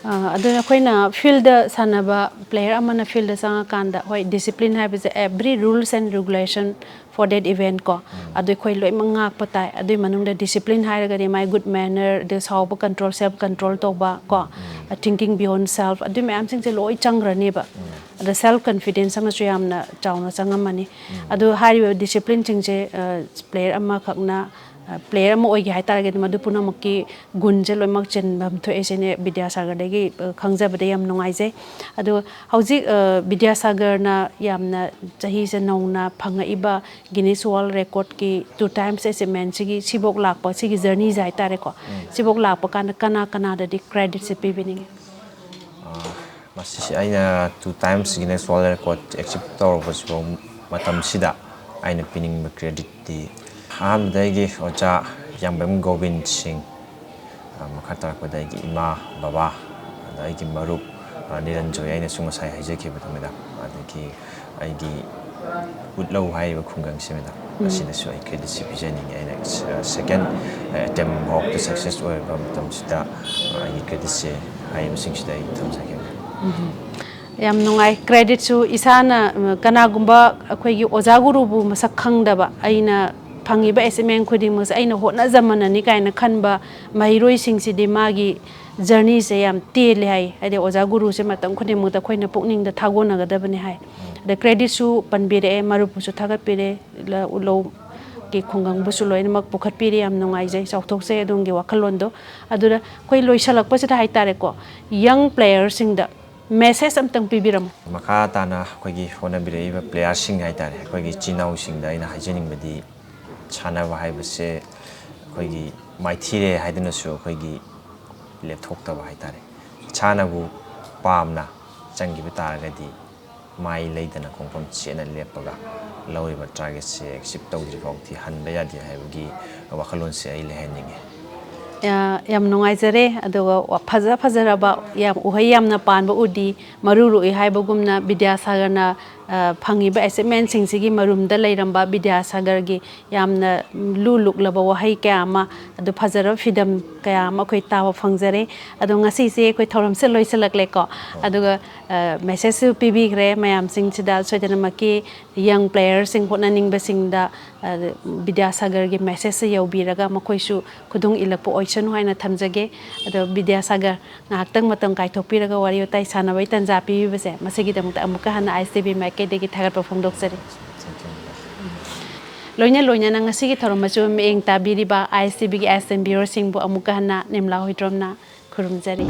aduna koina field sanaba player amana field sanga kanda hoi discipline habise every rules and regulation for that event ko adu khoi loi mangak patai adu manungda discipline hairaga ni my good manner this how control self control to ba ko thinking beyond self adu mayam sing se loi changrani ba the self confidence ama chu yamna chawna changamani adu hari discipline sing se player ama khakna player mo oi hai target madu puna makki gunje loimak chen bam tho esene Bidyasagar dagi khangjabade yam nungai je adu hauji Bidyasagar na yamna chahi se nongna phanga iba Guinness World Record ki 2 times achievement sigi sibok lakpa sigi journey jai tare ko sibok lakpa kana kana da di credit se pibining masi aina 2 times Guinness World Record achieve tawrobas bo matam sida aina pining credit di ahamdagi oja yangbam Govind Singh makhatar ko dagi ima baba dagi marup niranjoy aina sungasai haijake batamida adagi aigi utlau hai ba khungang semida asina so ai credit citizen aina second attempt of the success or batam sida ai credit se ai missing sida ai tamsake yam nungai credit su isana kana gumba akhoi gi oja guru bu masak khangdaba aina phangi ba assignment khuding mas aina hotna zamana ni kaina khanba mahiroi sing si de magi journey se yam tele hai ade oja guru se matam khuding mu ta khoina pukning da thagona ga dabani hai the credit su panbire marup su thagat pire ulo ki khungang bu su loina mak pukhat pire yam nungai jai chauthok se adung gi wakhalon do adura koi loisalak pa se hai tare ko young players sing da message amtang pibiram makha tana koigi hona bireba player sing hai tare koigi chinau sing da ina haijening badi chana wa hai base koigi maithire haiduna su koigi lepthok ta hai tare chana bu pamna changi bi taragadi mai leidana kongpam chena lepaga lawriba target se accept tawdri fawti hanba yadi haibagi wakhalon se ai leheninge yam nungai jare aduga phajara yam uhai yamna panba udi maruru I haibagumna Bidyasagar na phangi ba assignment sing sigi marumda leiramba Bidyasagar gi yamna luluk laba wahai kayama adu phajara fidam kayama khoi tawa phangjare adu ngasi se khoi thoram se loisalak le ko aduga message pibi gre mayam sing chida soidana maki young players sing hotna ning ba sing da Bidyasagar gi message yaubiraga makhoi su khudung ilakpo oisan hoina thamjage adu Bidyasagar ngaktang matam kaithokpiraga wari utai sanabai tanja pibi base masigi damta amuka hana ICB mak degi thagat pa phongdoksari loina na ngasi gi thorom machu eng tabiri ba ICB gi SN Bureau sing bu amuka hana nimla hoitromna khurumjari